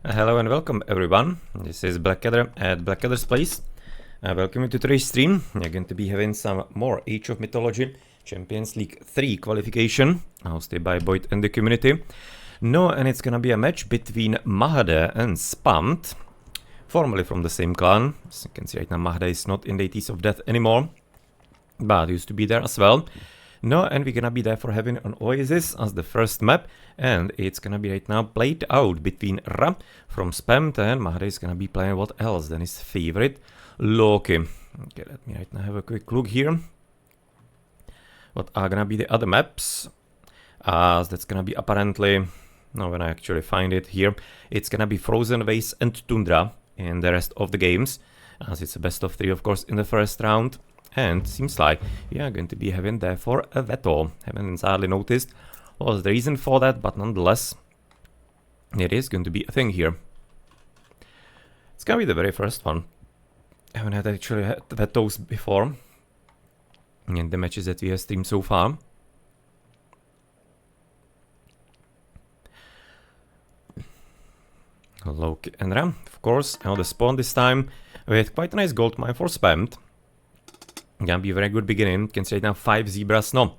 Hello and welcome everyone. This is Blackadder at Blackadder's Place. Welcome to today's stream. We're going to be having some more Age of Mythology Champions League 3 qualification, hosted by Boit and the community. No, and it's gonna be a match between Mahde and Spammed, formerly from the same clan. As you can see right now, Mahde is not in the 80s of Death anymore, but used to be there as well. No, and we're gonna be there for having an Oasis as the first map, and it's gonna be right now played out between Ra from Spammed, and Mahde is gonna be playing what else than his favorite, Loki. Okay, let me right now have a quick look here. What are gonna be the other maps? That's gonna be apparently, no, when I actually find it here, it's gonna be Frozen Waste and Tundra in the rest of the games, as it's a best of 3 of course in the first round. And seems like we are going to be having therefore a veto. Haven't entirely noticed what was the reason for that, but nonetheless, it is going to be a thing here. It's gonna be the very first one. I haven't had actually had vetoes before in the matches that we have streamed so far. Loki and Ram, of course, on the spawn this time with quite a nice gold mine for Spammed. Gonna be a very good beginning. Can say now 5 zebras. No,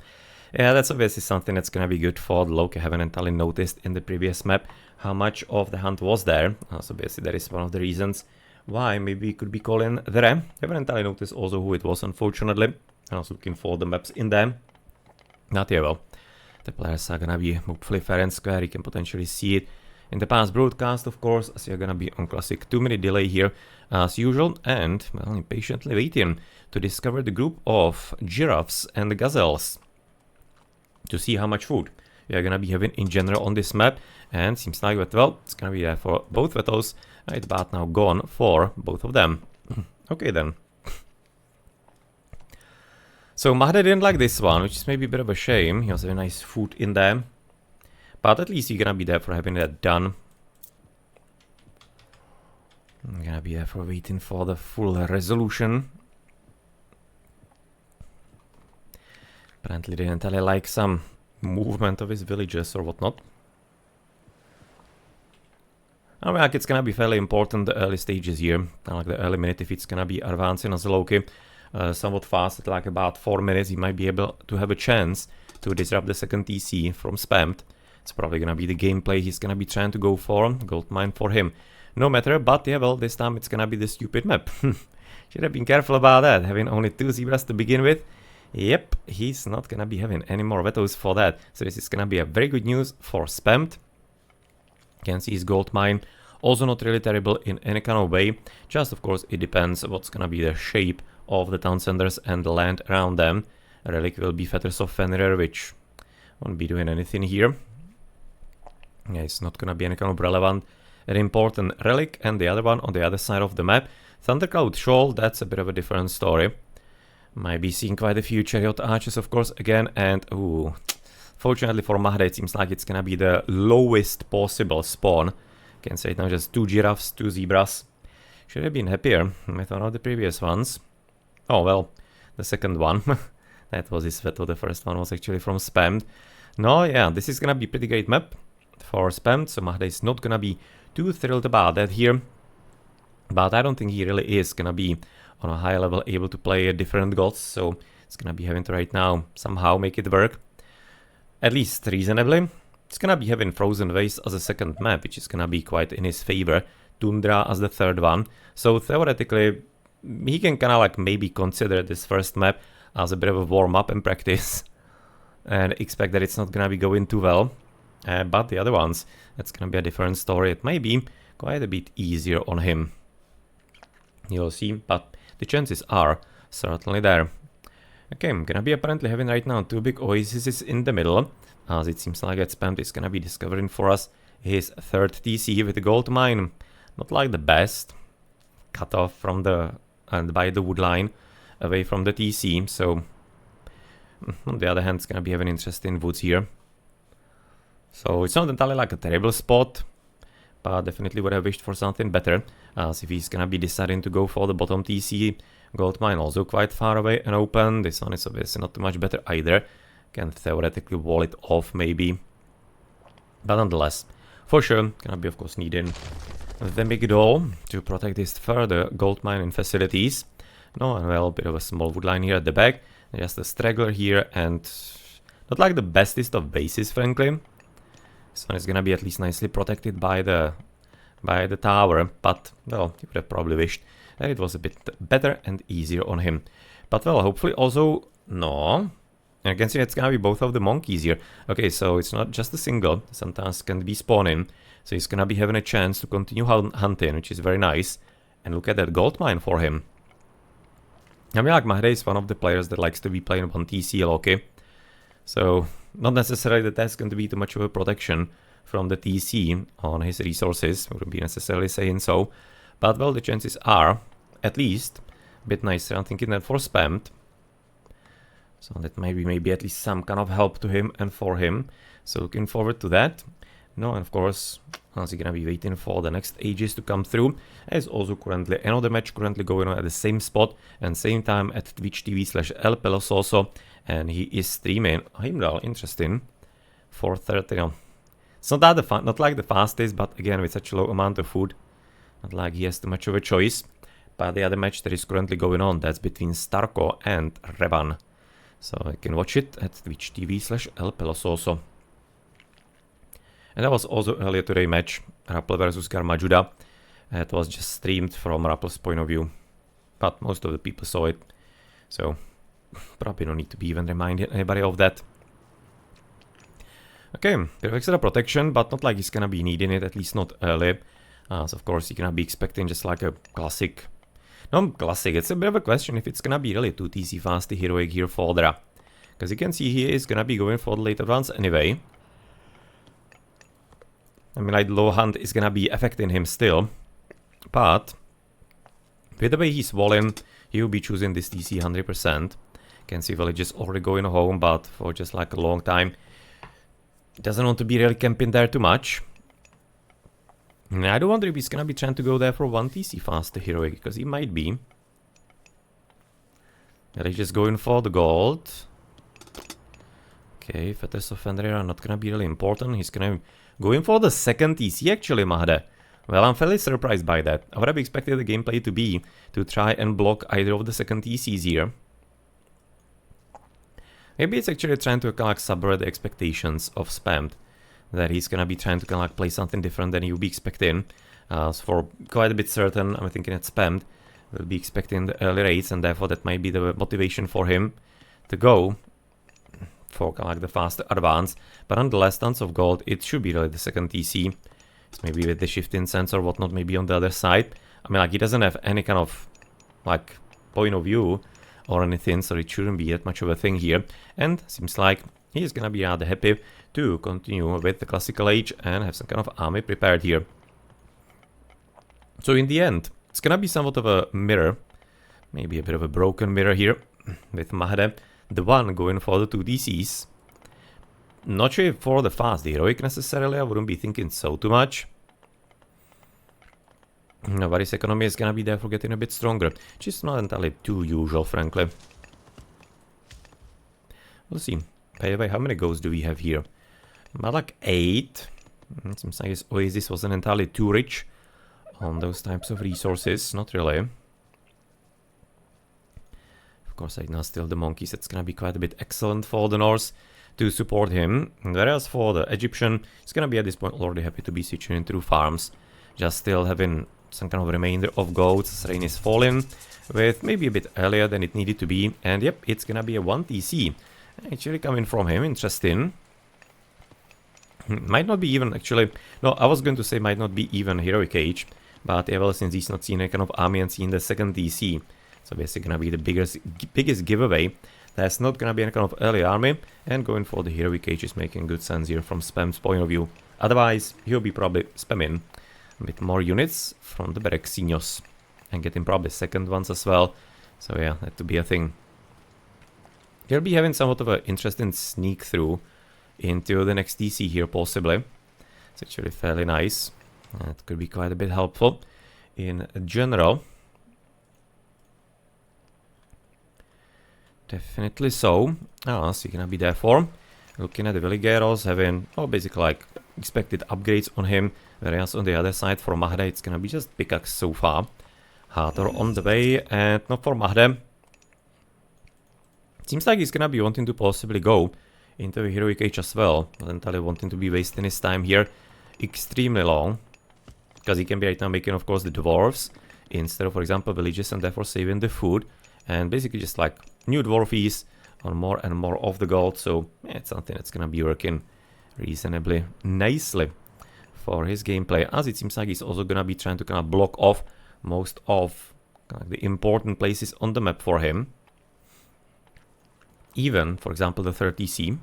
yeah, that's obviously something that's gonna be good for the Loki. I haven't entirely noticed in the previous map how much of the hunt was there. So basically that is one of the reasons why maybe we could be calling the Re. Haven't entirely noticed also who it was, unfortunately. I was looking for the maps in there. Not here, well. The players are gonna be hopefully fair and square. You can potentially see it in the past broadcast, of course, as you're gonna be on classic 2-minute delay here as usual, and well, impatiently waiting to discover the group of giraffes and gazelles to see how much food we are gonna be having in general on this map. And seems like that, well, it's gonna be there for both vetoes. Right, but now gone for both of them. Okay then. So Mahde didn't like this one, which is maybe a bit of a shame. He has a nice food in there, but at least you're gonna be there for having that done. I'm gonna be there for waiting for the full resolution. Apparently didn't really like some movement of his villagers or whatnot. I mean, like, it's gonna be fairly important the early stages here. Like the early minute, if it's gonna be advancing as a Loki somewhat fast, at like about 4 minutes, he might be able to have a chance to disrupt the second TC from Spammed. It's probably gonna be the gameplay he's gonna be trying to go for. Gold mine for him. No matter, but yeah, well, this time it's gonna be the stupid map. Should have been careful about that, having only 2 zebras to begin with. Yep, he's not gonna be having any more vetoes for that. So this is gonna be a very good news for Spammed. Can see his gold mine also not really terrible in any kind of way. Just of course it depends what's gonna be the shape of the town centers and the land around them. Relic will be Fetters of Fenrir, which won't be doing anything here. Yeah, it's not gonna be any kind of relevant and important relic. And the other one on the other side of the map, Thundercloud Shoal, that's a bit of a different story. Might be seeing quite a few chariot archers of course again, and ooh, fortunately for Mahde it seems like it's gonna be the lowest possible spawn. Can say it now, just 2 giraffes, 2 zebras. Should have been happier with one of the previous ones. Oh well, the second one. That was his veto, the first one was actually from Spammed. No, yeah, this is gonna be pretty great map for Spammed, so Mahde is not gonna be too thrilled about that here. But I don't think he really is gonna be on a high level able to play different gods, so it's gonna be having to right now somehow make it work. At least reasonably. It's gonna be having Frozen Waste as a second map, which is gonna be quite in his favor. Tundra as the third one. So theoretically, he can kinda like maybe consider this first map as a bit of a warm-up and practice. And expect that it's not gonna be going too well. But the other ones, it's gonna be a different story. It may be quite a bit easier on him. You'll see, but the chances are certainly there. Okay, I'm gonna be apparently having right now 2 big oases in the middle, as it seems like that Spammed is gonna be discovering for us his third TC with the gold mine. Not like the best, cut off from the and by the wood line away from the TC. So on the other hand, it's gonna be having interesting woods here. So it's not entirely like a terrible spot, but definitely would have wished for something better, as if he's gonna be deciding to go for the bottom TC. Gold mine also quite far away and open. This one is obviously not too much better either. Can theoretically wall it off maybe. But nonetheless, for sure gonna be of course needing the big doll to protect his further gold mining facilities. No, and well, a bit of a small wood line here at the back, just a straggler here, and not like the bestest of bases, frankly. This one is gonna be at least nicely protected by the tower, but well, you would have probably wished that it was a bit better and easier on him. But well, hopefully also no. And you can see it's gonna be both of the monkeys here. Okay, so it's not just a single. Sometimes can be spawning. So he's gonna be having a chance to continue hunting, which is very nice. And look at that gold mine for him. I mean, like Mahde is one of the players that likes to be playing on TC Loki. So not necessarily that that's going to be too much of a protection from the TC on his resources. Wouldn't be necessarily saying so. But well, the chances are at least a bit nicer. I'm thinking that for spammed. So that maybe at least some kind of help to him and for him. So looking forward to that. No, and of course, also gonna be waiting for the next ages to come through. There's also currently another match currently going on at the same spot and same time at Twitch TV/LPelososo, and he is streaming Heimdall. Interesting. 4:30. No. It's not that not like the fastest, but again with such a low amount of food, not like he has too much of a choice. But the other match that is currently going on, that's between Starko and Revan. So I can watch it at Twitch TV/LPelososo. And that was also earlier today match, Rappel versus Garmajuda. It was just streamed from Rappel's point of view, but most of the people saw it, so probably no need to be even reminding anybody of that. Okay, bit of extra protection, but not like he's gonna be needing it, at least not early. So of course you're gonna be expecting just like a classic. No, classic, it's a bit of a question if it's gonna be really 2 TC fast heroic here for Dra. Because you can see he is gonna be going for the late advance anyway. I mean, like, low hunt is gonna be affecting him still, but with the way he's walling, he will be choosing this TC 100%. Can see villages already going home, but for just like a long time, doesn't want to be really camping there too much. And I do wonder if he's gonna be trying to go there for 1 TC faster heroic, because he might be. Are they just going for the gold? Okay, Fetters of Fenrir are not gonna be really important. He's gonna going for the second TC actually, Mahde. Well, I'm fairly surprised by that. I would have expected the gameplay to be to try and block either of the second TCs here. Maybe it's actually trying to kind of like subvert the expectations of spammed. That he's gonna be trying to kind of like play something different than you would be expecting. So for quite a bit certain, I'm thinking that spammed will be expecting the early raids, and therefore that might be the motivation for him to go for kind of like the faster advance. But nonetheless, tons of gold, it should be really the second TC. It's maybe with the shifting sense or whatnot, maybe on the other side. I mean, like, he doesn't have any kind of like point of view or anything, so it shouldn't be that much of a thing here. And seems like he's gonna be rather happy to continue with the classical age and have some kind of army prepared here. So in the end, it's gonna be somewhat of a mirror, maybe a bit of a broken mirror here with Mahde, the one going for the 2 DCs. Not sure for the fast heroic necessarily, I wouldn't be thinking so too much. Nobody's economy is gonna be therefore getting a bit stronger, which is not entirely too usual, frankly. We'll see. By the way, how many goals do we have here? About like 8. It seems like his Oasis wasn't entirely too rich on those types of resources, not really. Of course, right now still the monkeys, it's gonna be quite a bit excellent for the Norse to support him. Whereas for the Egyptian, it's gonna be at this point already happy to be switching into farms. Just still having some kind of remainder of goats. Rain is falling with maybe a bit earlier than it needed to be. And yep, it's gonna be a 1 TC. Actually coming from him, interesting. Might not be even actually, no, I was going to say might not be even heroic age. But yeah, well, since he's not seen a kind of army and seen the second TC. So basically gonna be the biggest giveaway. That's not gonna be any kind of early army. And going for the heroic age is making good sense here from spam's point of view. Otherwise, he'll be probably spamming a bit more units from the Berexinos. And getting probably second ones as well. So yeah, that to be a thing. He'll be having somewhat of an interesting sneak through into the next TC here, possibly. It's actually fairly nice. It could be quite a bit helpful in general. Definitely so. So you're gonna be there for looking at the Villagers having, oh, basically like expected upgrades on him, whereas on the other side for Mahde it's gonna be just pickaxe so far. Hathor on the way, and not for Mahde. Seems like he's gonna be wanting to possibly go into a heroic age as well, not entirely wanting to be wasting his time here extremely long, because he can be right now making, of course, the dwarves instead of, for example, villages, and therefore saving the food, and basically just like new dwarfies on more and more of the gold. So yeah, it's something that's gonna be working reasonably nicely for his gameplay, as it seems like he's also gonna be trying to kind of block off most of the important places on the map for him. Even, for example, the 30C.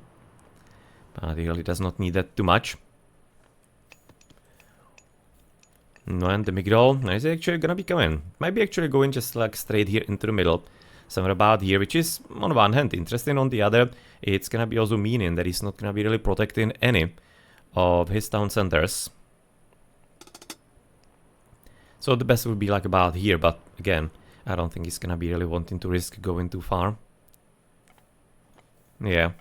But he really does not need that too much. No, and the Migdol is actually gonna be coming. Might be actually going just like straight here into the middle. Somewhere about here, which is on one hand interesting, on the other it's gonna be also meaning that he's not gonna be really protecting any of his town centers. So the best would be like about here, but again, I don't think he's gonna be really wanting to risk going too far. Yeah,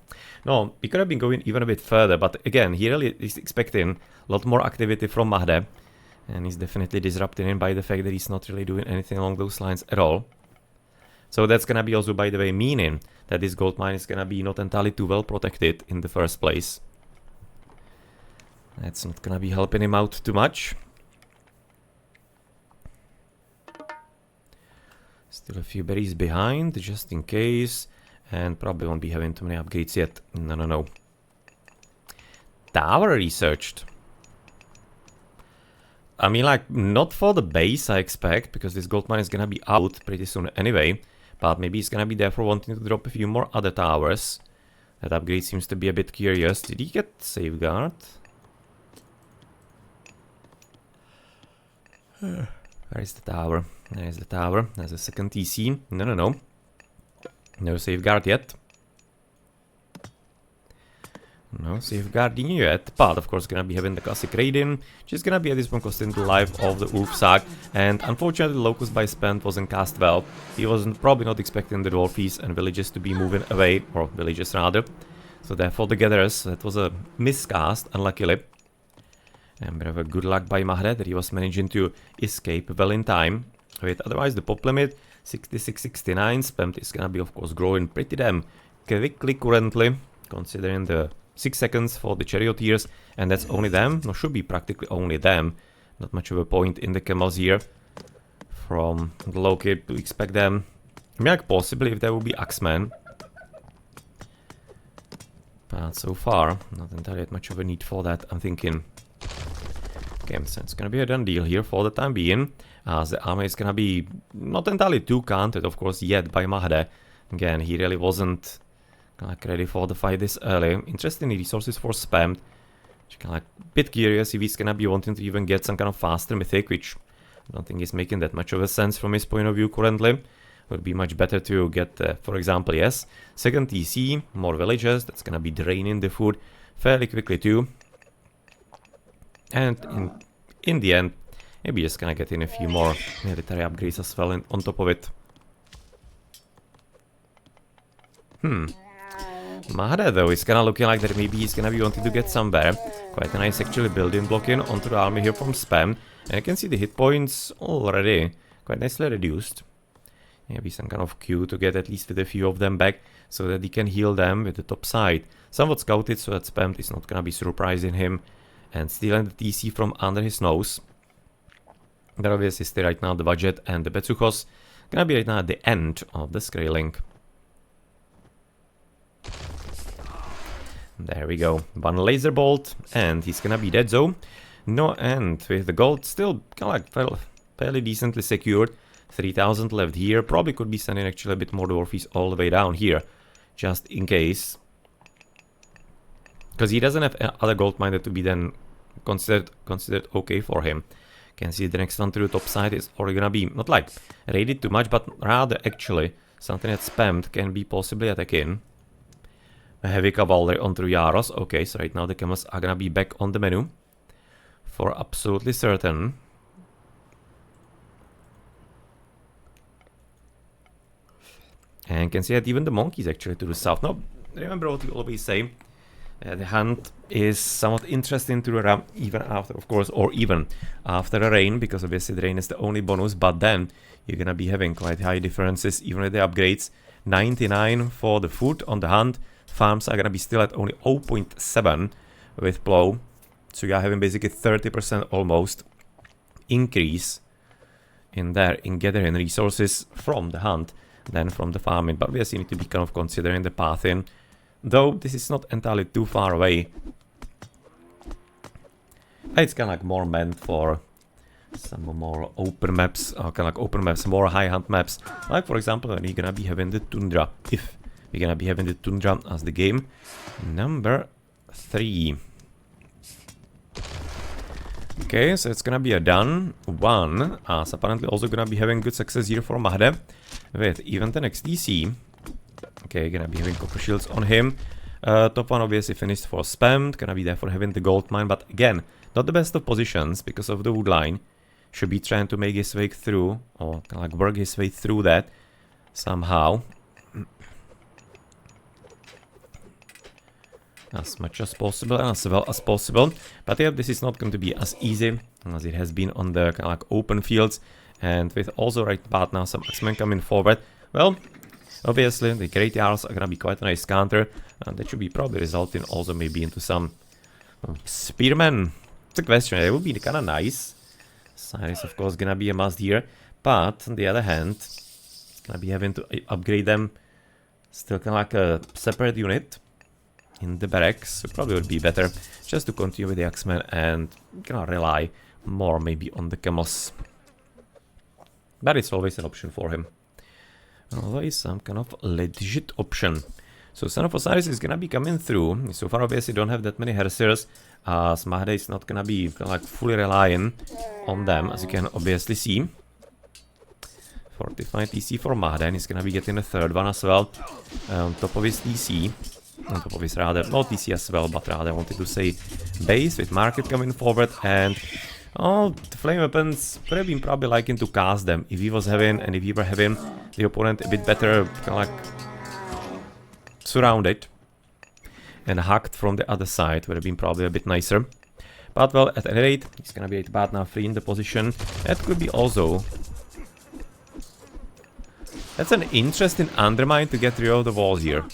no, he could have been going even a bit further, but again, he really is expecting a lot more activity from Mahde, and he's definitely disrupting him by the fact that he's not really doing anything along those lines at all. So that's gonna be also, by the way, meaning that this gold mine is gonna be not entirely too well protected in the first place. That's not gonna be helping him out too much. Still a few berries behind, just in case. And probably won't be having too many upgrades yet. No. Tower researched. I mean, like, not for the base, I expect, because this gold mine is gonna be out pretty soon anyway. But maybe he's gonna be there for wanting to drop a few more other towers. That upgrade seems to be a bit curious. Did he get safeguard? Where is the tower? There's the tower. There's a second TC. No. No safeguard yet. No safeguarding yet, but of course gonna be having the classic raiding, which is gonna be at this point costing the life of the Ulfsag, and unfortunately the Locust by Spend wasn't cast well. He wasn't probably not expecting the dwarfies and villages to be moving away, or villages rather. So therefore the gatherers, that was a miscast, unluckily. And a bit of a good luck by Mahde that he was managing to escape well in time. With otherwise the pop limit 66-69, Spammed is gonna be of course growing pretty damn quickly currently, considering the 6 seconds for the charioteers, and that's only them. No, should be practically only them. Not much of a point in the camels here from the Loki to expect them. I mean, like possibly if there will be Axemen. But so far, not entirely much of a need for that, I'm thinking. Okay, so it's gonna be a done deal here for the time being, as the army is gonna be not entirely too counted, of course, yet by Mahde. Again, he really wasn't like ready for the fight this early. Interesting resources for Spammed. Kind of like a bit curious if he's gonna be wanting to even get some kind of faster mythic, which I don't think is making that much of a sense from his point of view currently. Would be much better to get, for example, yes, second TC, more villagers. That's gonna be draining the food fairly quickly too. And in the end, maybe just gonna get in a few more military upgrades as well on top of it. Mahde though is kinda looking like that maybe he's gonna be wanting to get somewhere. Quite a nice actually building blocking onto the army here from Spam. And you can see the hit points already quite nicely reduced. Maybe some kind of queue to get at least with a few of them back, so that he can heal them with the top side. Somewhat scouted so that Spammed is not gonna be surprising him and stealing the TC from under his nose. But obviously still right now the budget and the Betsuchos gonna be right now at the end of the scaling. There we go. One laser bolt, and he's gonna be dead though. No, and with the gold still kind of like fairly decently secured. 3000 left here. Probably could be sending actually a bit more dwarfies all the way down here, just in case. Because he doesn't have other gold miner to be then considered okay for him. Can see the next one to the top side is already gonna be not like raided too much, but rather actually something that Spammed can be possibly attacking. A heavy cavalry onto Yaros. Okay, so right now the camels are gonna be back on the menu. For absolutely certain. And can see that even the monkeys actually to the south. Now, remember what we always say. The hunt is somewhat interesting to run even after, of course, or even after a rain, because obviously the rain is the only bonus, but then you're gonna be having quite high differences even with the upgrades. 99 for the food on the hunt. Farms are gonna be still at only 0.7 with plow. So you are having basically 30% almost increase in there in gathering resources from the hunt than from the farming. But obviously you need to be kind of considering the pathing. Though this is not entirely too far away. It's kind of like more meant for some more open maps, or kind of like open maps, more high hunt maps. Like for example, when you're gonna be having the tundra. If we're gonna be having the tundra as the game number 3. Okay, so it's gonna be a done 1, as apparently also gonna be having good success here for Mahde with even the next DC. Okay, gonna be having copper shields on him. Top 1 obviously finished for spammed, gonna be there for having the gold mine, but again, not the best of positions because of the wood line. Should be trying to make his way through, or kind of like work his way through that somehow. As much as possible and as well as possible. But yeah, this is not going to be as easy as it has been on the kind of like open fields. And with also right about now some X-Men coming forward. Well, obviously the Great Jarls are gonna be quite a nice counter. And that should be probably resulting also maybe into some Spearmen. It's a question, it would be kinda nice. Cyrus of course gonna be a must here. But on the other hand, it's gonna be having to upgrade them still kinda like a separate unit in the barracks. So probably would be better just to continue with the X-Men and kind of rely more maybe on the camels. But it's always an option for him. Always some kind of legit option. So Son of Osiris is gonna be coming through. So far obviously don't have that many Hersers, as Mahde is not gonna be kind of like fully relying on them, as you can obviously see. 45 TC for Mahde, and he's gonna be getting a third one as well. On top of his TC. On top of his rather, not TC as well, but rather I wanted to say base with Market coming forward. And oh, the flame weapons would have been probably liking to cast them if he was having, and if he were having the opponent a bit better kind of like surrounded and hacked from the other side, would have been probably a bit nicer. But well, at any rate, he's gonna be about now free in the position. That could be also, that's an interesting undermine to get rid of the walls here.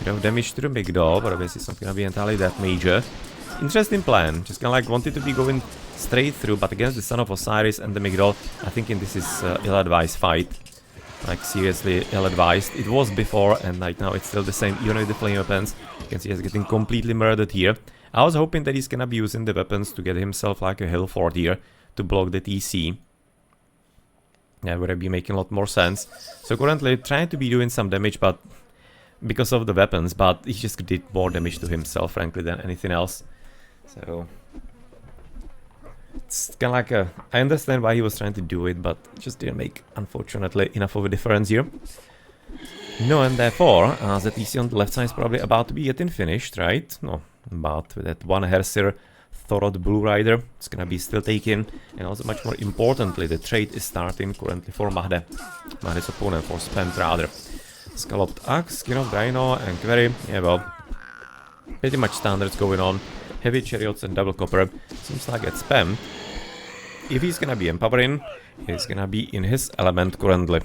Bit of damage to the big doll, but obviously it's not gonna be entirely that major. Interesting plan, just kinda like wanted to be going straight through, but against the Son of Osiris and the Migdol, I think this is ill-advised fight. Like seriously ill-advised. It was before, and like now it's still the same, even with the flame weapons. You can see he's getting completely murdered here. I was hoping that he's gonna be using the weapons to get himself like a hill fort here to block the TC. Yeah, would be making a lot more sense. So currently trying to be doing some damage, but because of the weapons, but he just did more damage to himself, frankly, than anything else. So it's kind of like a, I understand why he was trying to do it, but it just didn't make, unfortunately, enough of a difference here. No, and therefore, the TC on the left side is probably about to be getting finished, right? No, but with that one Herser, Thorod Blue Rider, it's gonna be still taken. And also much more importantly, the trade is starting currently for Mahde. Mahde's opponent for spam rather. Scalloped Axe, Skin of Rhino, and Query. Yeah, well, pretty much standards going on. Heavy Chariots and Double Copper. Seems like it's spam. If he's gonna be empowering, he's gonna be in his element currently.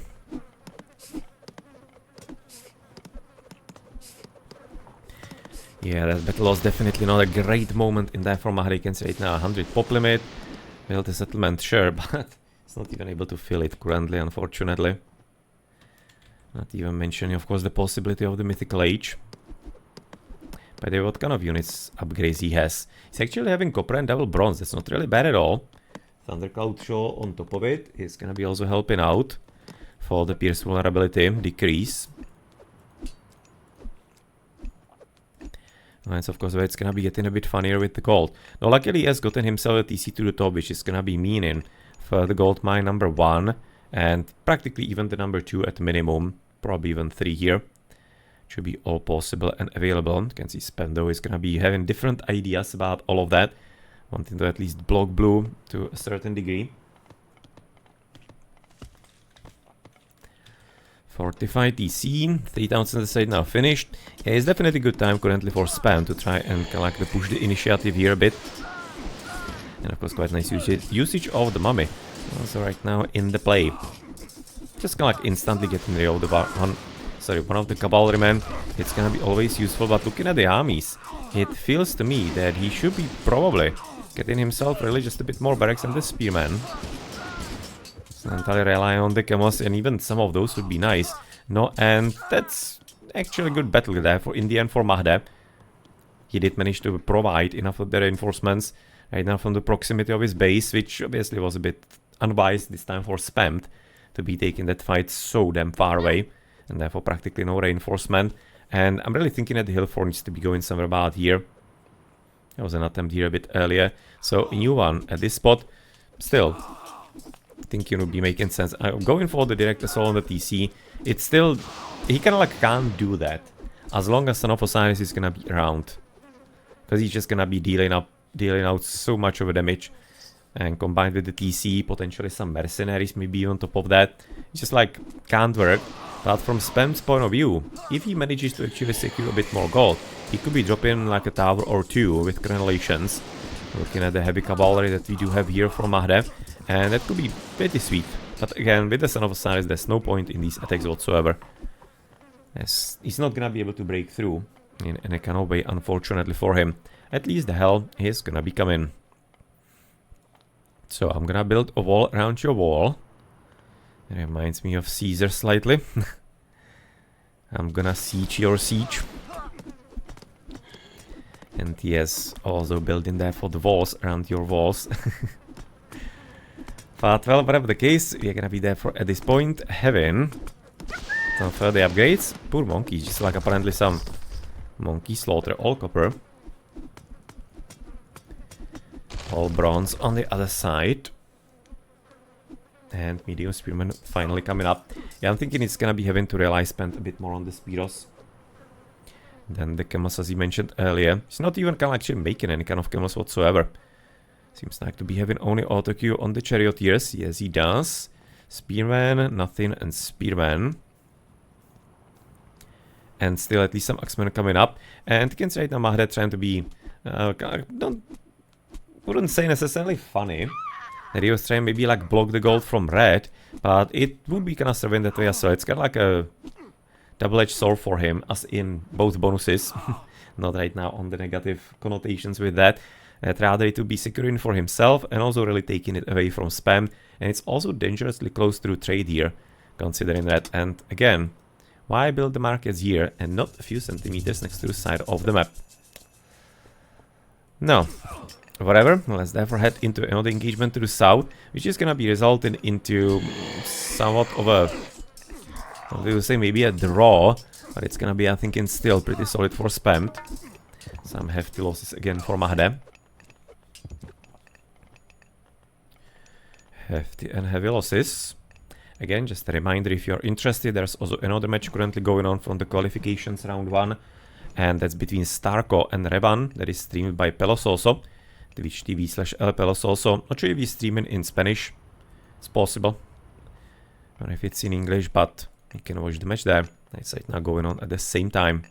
Yeah, that battle was definitely not a great moment in there for Mahde. You can see right now 100 pop limit. Build a settlement, sure, but it's not even able to fill it currently, unfortunately. Not even mentioning, of course, the possibility of the Mythical Age. By the way, what kind of units upgrades he has? He's actually having Copper and Double Bronze. That's not really bad at all. Thundercloud Show on top of it is gonna be also helping out for the Pierce vulnerability decrease. And of course, it's gonna be getting a bit funnier with the gold. Now, luckily, he has gotten himself a TC to the top, which is gonna be meaning for the gold mine number 1 and practically even the number 2 at minimum, probably even 3 here. Should be all possible and available. You can see Spendo is gonna be having different ideas about all of that, wanting to at least block blue to a certain degree. Fortified TC, 3000 estate now finished. Yeah, it's definitely a good time currently for spam to try and like push the initiative here a bit. And of course quite nice usage of the mummy. Also right now in the play. Just like instantly getting rid of the one of the cavalrymen. It's gonna be always useful, but looking at the armies, it feels to me that he should be probably getting himself really just a bit more barracks than the spearman. Entirely rely on the camos, and even some of those would be nice. No, and that's actually a good battle there for in the end for Mahde. He did manage to provide enough of the reinforcements right now from the proximity of his base, which obviously was a bit unwise this time for Spammed to be taking that fight so damn far away, and therefore practically no reinforcement. And I'm really thinking that the hill fort needs to be going somewhere about here. There was an attempt here a bit earlier, so a new one at this spot. Still, I think it would be making sense. I'm going for the direct assault on the TC. It's still, he kind of like can't do that as long as Son of Osiris is gonna be around, because he's just gonna be dealing out so much of a damage, and combined with the TC, potentially some mercenaries maybe on top of that, it's just like can't work. But from Spam's point of view, if he manages to actually secure a bit more gold, he could be dropping like a tower or two with crenellations. Looking at the heavy cavalry that we do have here from Mahde, and that could be pretty sweet. But again, with the Son of Osiris, there's no point in these attacks whatsoever, as he's not gonna be able to break through in any kind of way, unfortunately for him. At least the hell is gonna be coming. So I'm gonna build a wall around your wall. It reminds me of Caesar slightly. I'm gonna siege your siege. And yes, also building there for the walls around your walls. But well, whatever the case, we're gonna be there for at this point having some further upgrades. Poor monkey, just like apparently some monkey slaughter, all copper. All bronze on the other side. And medium spearman finally coming up. Yeah, I'm thinking it's gonna be having to rely spend a bit more on the spearos than the camels, as he mentioned earlier. He's not even kind of actually making any kind of camels whatsoever. Seems like to be having only auto queue on the charioteers. Yes, he does. Spearman, nothing, and spearman. And still at least some axemen coming up. And you can say right now Mahde trying to be wouldn't say necessarily funny that he was trying maybe like block the gold from red, but it would be kind of serving that way as well. It's kind of like a double-edged sword for him, as in both bonuses. Not right now on the negative connotations with that. Rather to be securing for himself and also really taking it away from spam. And it's also dangerously close to trade here, considering that. And again, why build the markets here and not a few centimeters next to the side of the map? No. Whatever, let's therefore head into another engagement to the south, which is gonna be resulting into somewhat of a, we will say maybe a draw, but it's gonna be, I think, still pretty solid for Spammed. Some hefty losses again for Mahde. Hefty and heavy losses. Again, just a reminder, if you're interested, there's also another match currently going on from the qualifications round 1, and that's between Starko and Revan, that is streamed by Pelososo. Twitch TV/El Pelososo. Not sure if he's streaming in Spanish. It's possible. Or if it's in English, but you can watch the match there. It's right now going on at the same time.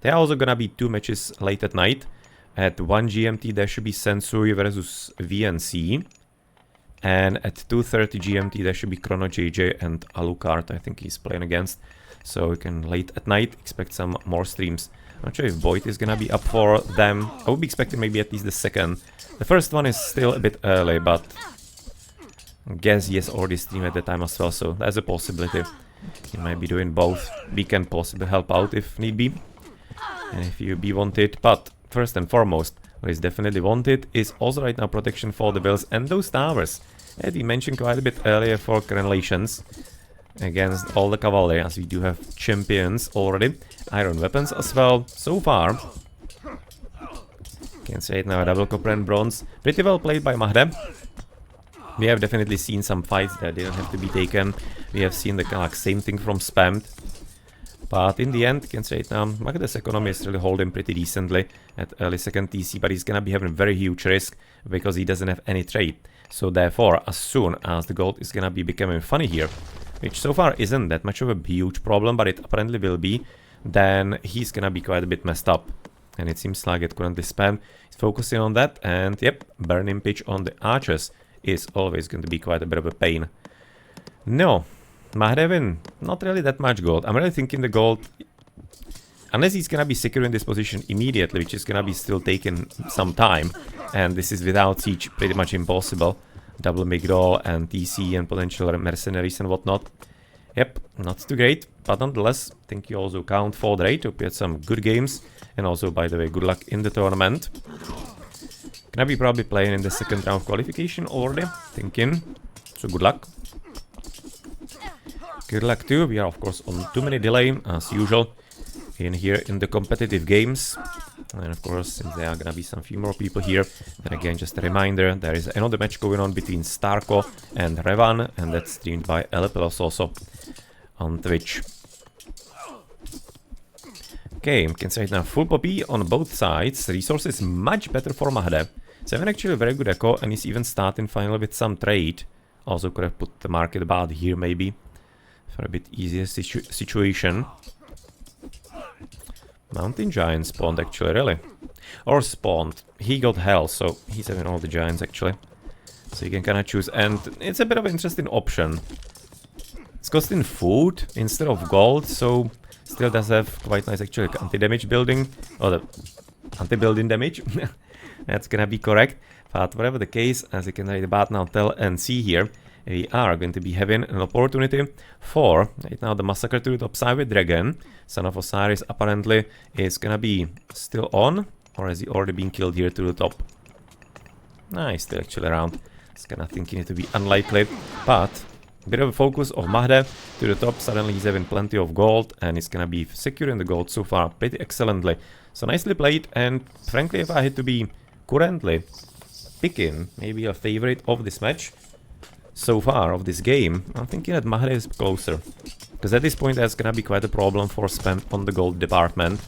There are also gonna be 2 matches late at night. At 1 GMT there should be Sensui versus VNC. And at 2:30 GMT there should be ChronoJJ and Alucard, I think he's playing against. So we can late at night expect some more streams. Not sure if Boit is gonna be up for them. I would be expecting maybe at least the second. The first one is still a bit early, but I guess he has already streamed at the time as well, so there's a possibility. He might be doing both. We can possibly help out if need be, and if you be wanted. But first and foremost, what is definitely wanted is also right now protection for the bills and those towers, as we mentioned quite a bit earlier, for crenellations against all the cavalry, as we do have champions already. Iron weapons as well, so far. Can say it now, double copper and bronze. Pretty well played by Mahde. We have definitely seen some fights that didn't have to be taken. We have seen the like, same thing from Spammed. But in the end, can say it now, Mahde's economy is really holding pretty decently at early second TC, but he's gonna be having very huge risk because he doesn't have any trade. So therefore, as soon as the gold is gonna be becoming funny here, which so far isn't that much of a huge problem, but it apparently will be, then he's gonna be quite a bit messed up. And it seems like it currently spam is focusing on that, and yep, burning pitch on the archers is always going to be quite a bit of a pain. No, Mahde win, not really that much gold. I'm really thinking the gold, unless he's gonna be secure in this position immediately, which is gonna be still taking some time, and this is without siege pretty much impossible. Double Migdol and TC and potential mercenaries and whatnot. Yep, not too great, but nonetheless, I think you also count for the rate. Hope you had some good games, and also, by the way, good luck in the tournament. Gonna be probably playing in the second round of qualification already, thinking, so good luck. Good luck too, we are of course on 2-minute delay, as usual, in here in the competitive games. And of course, since there are gonna be some few more people here, then again, just a reminder, there is another match going on between Starko and Revan, and that's streamed by Elepelos also on Twitch. Okay, you can say it now, full poppy on both sides, resources much better for Mahde. 7 actually very good echo, and he's even starting finally with some trade. Also could have put the market about here maybe, for a bit easier situation. Mountain Giant spawned actually, really. Or spawned. He got hell, so he's having all the giants actually. So you can kind of choose, and it's a bit of an interesting option. It's costing food instead of gold, so still does have quite nice actually anti-damage building, or the anti-building damage. That's gonna be correct. But whatever the case, as you can right about now tell and see here, we are going to be having an opportunity for, right now, the massacre to the top side with Dragon. Son of Osiris apparently is gonna be still on, or has he already been killed here to the top? Nah, he's still actually around. It's kinda thinking it to be unlikely, but a bit of a focus of Mahde to the top. Suddenly he's having plenty of gold, and he's gonna be securing the gold so far pretty excellently. So nicely played, and frankly, if I had to be currently picking maybe a favorite of this match so far of this game, I'm thinking that Mahde is closer, because at this point that's gonna be quite a problem for spam on the gold department.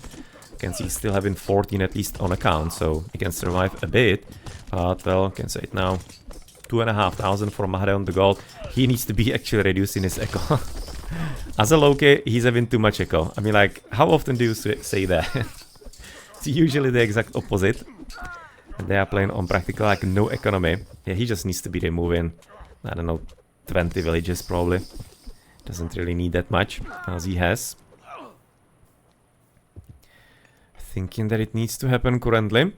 You can see still having 14 at least on account, so he can survive a bit, but well, I can say it now, 2,500 for Mahde on the gold. He needs to be actually reducing his echo. As a Loki, he's having too much echo. I mean, like, how often do you say that? It's usually the exact opposite. And they are playing on practically like no economy. Yeah, he just needs to be removing, I don't know, 20 villages probably. Doesn't really need that much, as he has. Thinking that it needs to happen currently.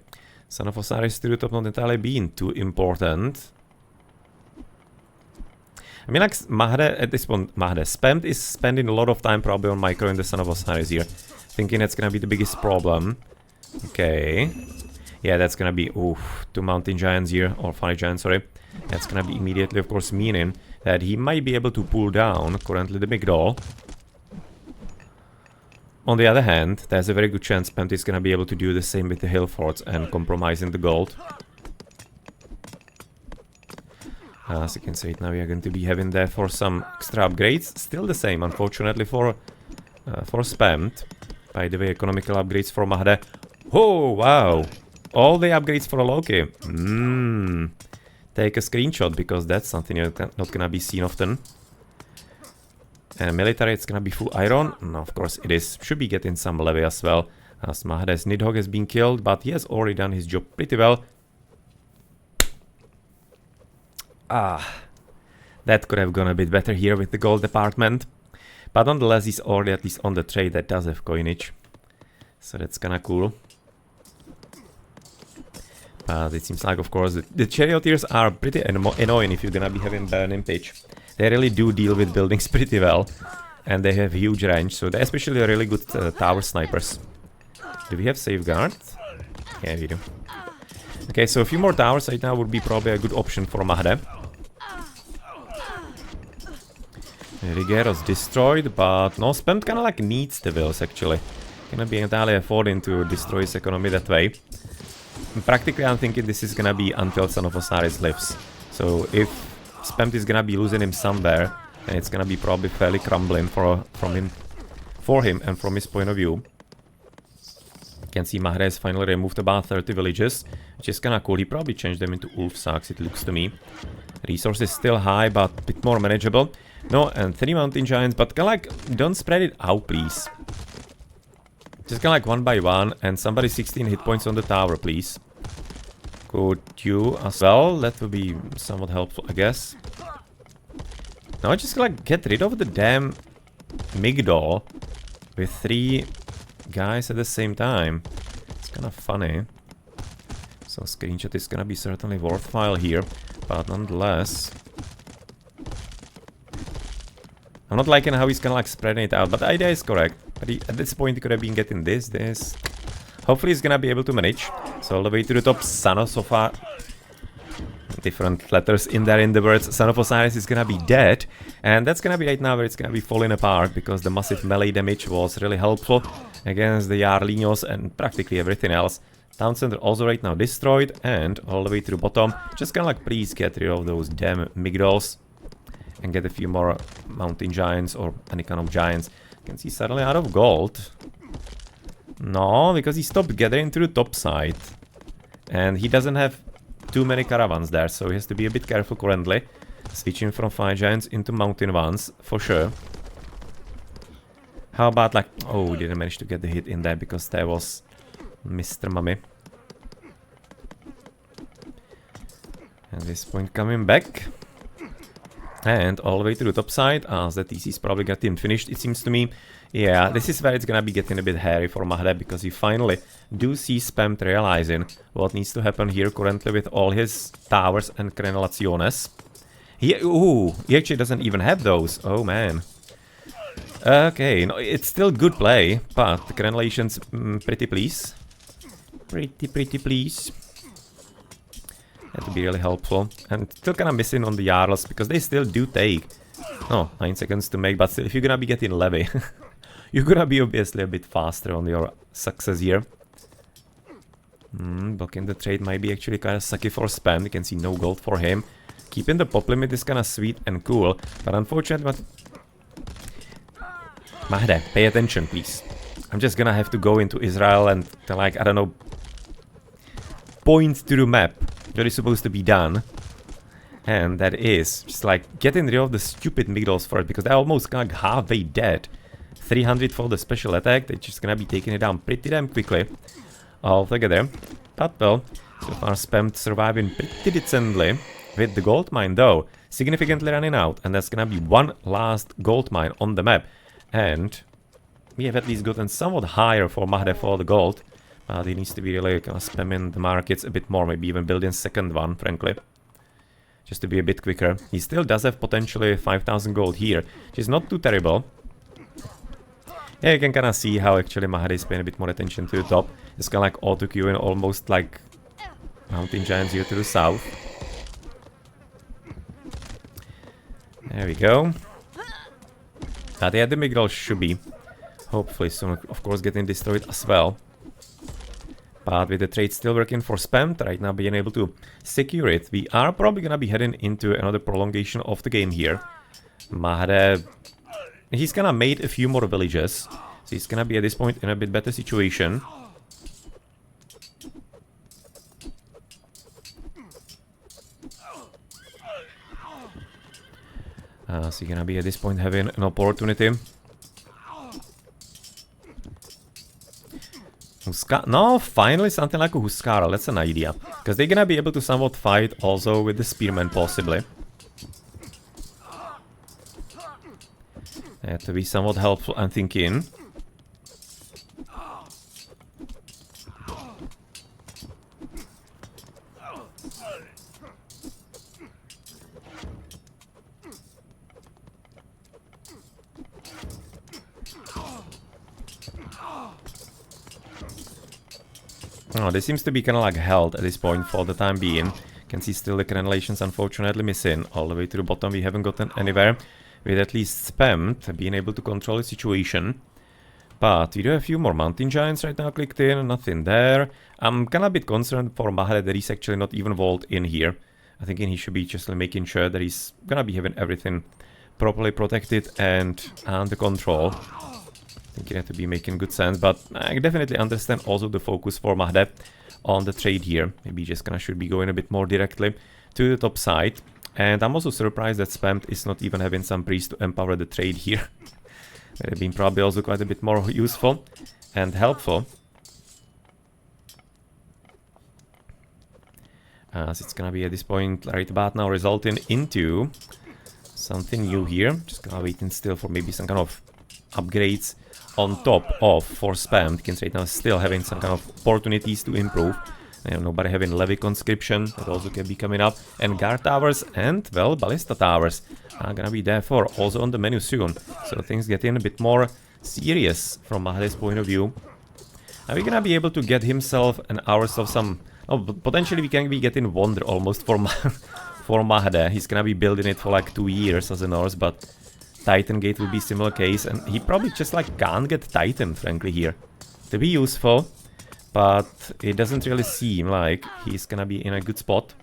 Son of Osiris to the top, not entirely being too important. I mean, like, Mahde, at this point, Mahde is spending a lot of time probably on micro in the Son of Osiris here. Thinking that's gonna be the biggest problem. Okay. Yeah, that's gonna be, oof, 2 mountain giants here, or 5 giants, sorry. That's gonna be immediately, of course, meaning that he might be able to pull down currently the Migdol. On the other hand, there's a very good chance Pent is gonna be able to do the same with the hill forts and compromising the gold. As you can see, now we are going to be having there for some extra upgrades. Still the same, unfortunately, for Spammed. By the way, economical upgrades for Mahde. Oh, wow! All the upgrades for Loki. Take a screenshot, because that's something you're not gonna be seen often. And military, it's gonna be full iron. No, of course it is. Should be getting some levy as well. As Mahde's Nidhogg has been killed, but he has already done his job pretty well. Ah, that could have gone a bit better here with the gold department. But nonetheless, he's already at least on the trade that does have coinage. So that's kinda cool. But it seems like, of course, the charioteers are pretty annoying if you're gonna be having burning pitch. They really do deal with buildings pretty well. And they have huge range, so they're especially really good tower snipers. Do we have safeguard? Yeah, we do. Okay, so a few more towers right now would be probably a good option for Mahde. Rigero's destroyed, but no, Spam kinda like needs the vills actually. Gonna be entirely affording to destroy his economy that way. And practically, I'm thinking this is gonna be until Son of Osiris lives. So if Spam is gonna be losing him somewhere, then it's gonna be probably fairly crumbling for him and from his point of view. You can see Mahde has finally removed about 30 villages, which is kinda cool. He probably changed them into Ulf Sacks, it looks to me. Resources still high, but a bit more manageable. No, and 3 mountain giants, but kinda like, don't spread it out, please. Just kinda like one by one, and somebody 16 hit points on the tower, please. Could you as well? That would be somewhat helpful, I guess. Now I just like get rid of the damn Migdol with 3 guys at the same time. It's kind of funny. So screenshot is gonna be certainly worthwhile here, but nonetheless. I'm not liking how he's kind of like spreading it out, but the idea is correct. But at this point he could have been getting this. Hopefully he's gonna be able to manage. So all the way to the top, Son of Sofa. Different letters in there in the words. Son of Osiris is gonna be dead. And that's gonna be right now where it's gonna be falling apart, because the massive melee damage was really helpful against the Jarlinos and practically everything else. Town center also right now destroyed, and all the way to the bottom. Just kinda like please get rid of those damn Migdols. And get a few more mountain giants or any kind of giants. You can see suddenly out of gold. No, because he stopped gathering to the top side. And he doesn't have too many caravans there, so he has to be a bit careful currently. Switching from fire giants into mountain ones, for sure. How about like... Oh, we didn't manage to get the hit in there because there was Mr. Mummy. At this point coming back. And all the way to the top side, as the TC's probably got him finished, it seems to me. Yeah, this is where it's gonna be getting a bit hairy for Mahde, because you finally do see Spam realizing what needs to happen here currently with all his towers and crenellaciones. He actually doesn't even have those. Oh man. Okay, no, it's still good play, but the crenellations, pretty please. Pretty please. That would be really helpful. And still kind of missing on the Jarls, because they still do take 9 seconds to make, but still, if you're gonna be getting levy, you're gonna be obviously a bit faster on your success here. Blocking the trade might be actually kind of sucky for Spam. You can see no gold for him. Keeping the pop limit is kind of sweet and cool, but unfortunately, Mahde, pay attention, please. I'm just gonna have to go into Israel and, like, I don't know, point to the map that is supposed to be done. And that is just like getting rid of the stupid Migdols first, because they're almost kind of halfway dead. 300 for the special attack, they're just gonna be taking it down pretty damn quickly altogether. But well, so far Spam surviving pretty decently. With the gold mine though, significantly running out, and that's gonna be one last gold mine on the map. And we have at least gotten somewhat higher for Mahde for the gold. But he needs to be really kind of spamming the markets a bit more, maybe even building a second one, frankly. Just to be a bit quicker. He still does have potentially 5,000 gold here, which is not too terrible. Yeah, you can kind of see how actually Mahde is paying a bit more attention to the top. It's kind of like auto-queuing almost like mountain giants here to the south. There we go. But yeah, the Migdol should be hopefully soon, of course, getting destroyed as well. But with the trade still working for Spam, right now being able to secure it, we are probably gonna be heading into another prolongation of the game here. Mahde, he's gonna made a few more villages, so he's gonna be at this point in a bit better situation. So he's gonna be at this point having an opportunity. No, finally something like a Huskara, that's an idea. Because they're gonna be able to somewhat fight also with the Spearman, possibly. That to be somewhat helpful, I'm thinking. Oh, this seems to be kind of like held at this point for the time being. Can see still the crenellations unfortunately missing. All the way to the bottom we haven't gotten anywhere. With at least Spammed being able to control the situation. But we do have a few more mountain giants right now clicked in. Nothing there. I'm kind of a bit concerned for Mahde that he's actually not even walled in here. I think he should be just making sure that he's gonna be having everything properly protected and under control. I think you have to be making good sense, but I definitely understand also the focus for Mahde on the trade here. Maybe just should be going a bit more directly to the top side. And I'm also surprised that Spammed is not even having some priest to empower the trade here. Would have been probably also quite a bit more useful and helpful. As it's gonna be at this point right about now resulting into something new here. Just gonna waiting still for maybe some kind of upgrades on top of for Spammed. Kins right now still having some kind of opportunities to improve. Nobody having Levy conscription, that also can be coming up. And guard towers and, well, ballista towers are gonna be therefore also on the menu soon. So things getting a bit more serious from Mahde's point of view. Are we gonna be able to get himself and ourselves some... Oh, potentially we can be getting Wonder almost for, for Mahde. He's gonna be building it for like 2 years as a Norse, but Titan Gate will be similar case. And he probably just like can't get Titan, frankly, here. To be useful. But it doesn't really seem like he's gonna be in a good spot.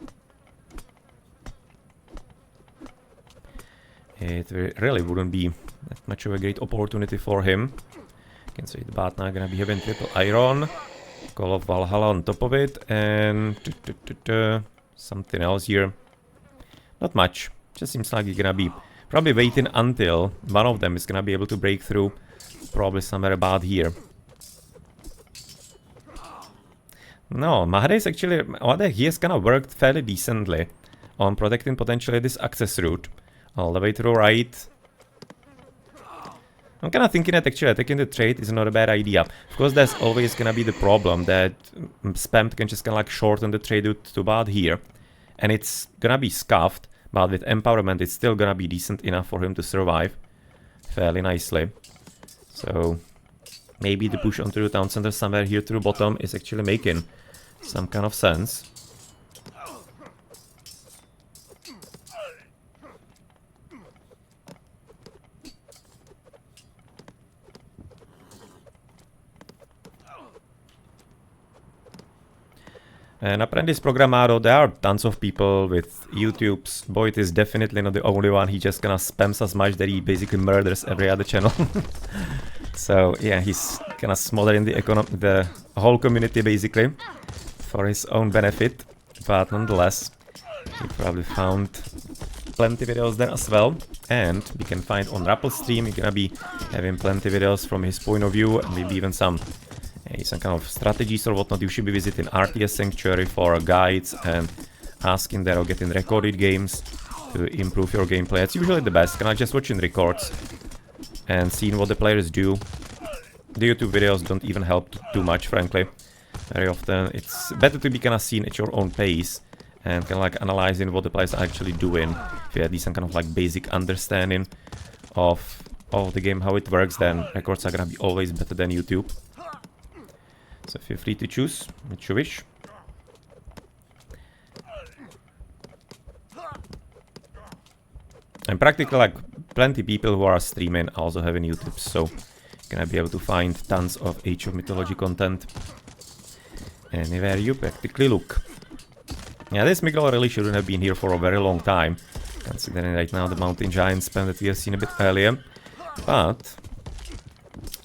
It really wouldn't be that much of a great opportunity for him. You can say the Bat now gonna be having triple iron. Call of Valhalla on top of it. And something else here. Not much. Just seems like you're gonna be probably waiting until one of them is gonna be able to break through. Probably somewhere about here. No, Mahde is actually... he has kind of worked fairly decently on protecting potentially this access route. All the way to the right. I'm kind of thinking that actually attacking the trade is not a bad idea. Of course, there's always gonna be the problem that Spammed can just kind of like shorten the trade route to about here. And it's gonna be scuffed, but with empowerment it's still gonna be decent enough for him to survive fairly nicely. So maybe the push onto the town center somewhere here to the bottom is actually making some kind of sense. And Apprentice Programmado, there are tons of people with YouTubes. Boit is definitely not the only one. He just kinda spams as much that he basically murders every other channel. So yeah, he's kinda smothering the whole community basically for his own benefit. But nonetheless, he probably found plenty videos there as well. And we can find on Rappel stream, you're gonna be having plenty videos from his point of view, and maybe even some kind of strategies or whatnot. You should be visiting RTS Sanctuary for guides and asking there or getting recorded games to improve your gameplay. It's usually the best. Kind of just watching records and seeing what the players do. The YouTube videos don't even help too much, frankly. Very often it's better to be kind of seen at your own pace and kind of like analyzing what the players are actually doing. If you have decent kind of like basic understanding of the game, how it works, then records are gonna be always better than YouTube. So feel free to choose which you wish. And practically like plenty people who are streaming also having YouTube, so you're gonna be able to find tons of Age of Mythology content anywhere you practically look. Yeah, this Miguel really shouldn't have been here for a very long time, considering right now the Mountain Giant spam that we have seen a bit earlier. But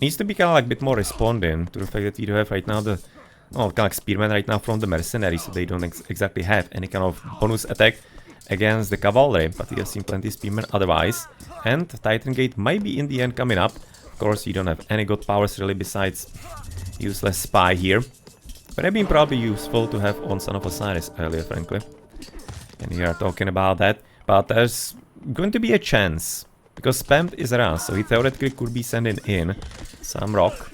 needs to be kind of like a bit more responding to the fact that we do have right now the kind of like spearmen right now from the mercenaries, so they don't exactly have any kind of bonus attack against the cavalry, but we have seen plenty spearmen otherwise. And Titan Gate might be in the end coming up. Of course, you don't have any god powers really besides useless spy here. But they've been probably useful to have on Son of Osiris earlier, frankly. And we are talking about that. But there's going to be a chance, because Spammed is around, so he theoretically could be sending in some rock.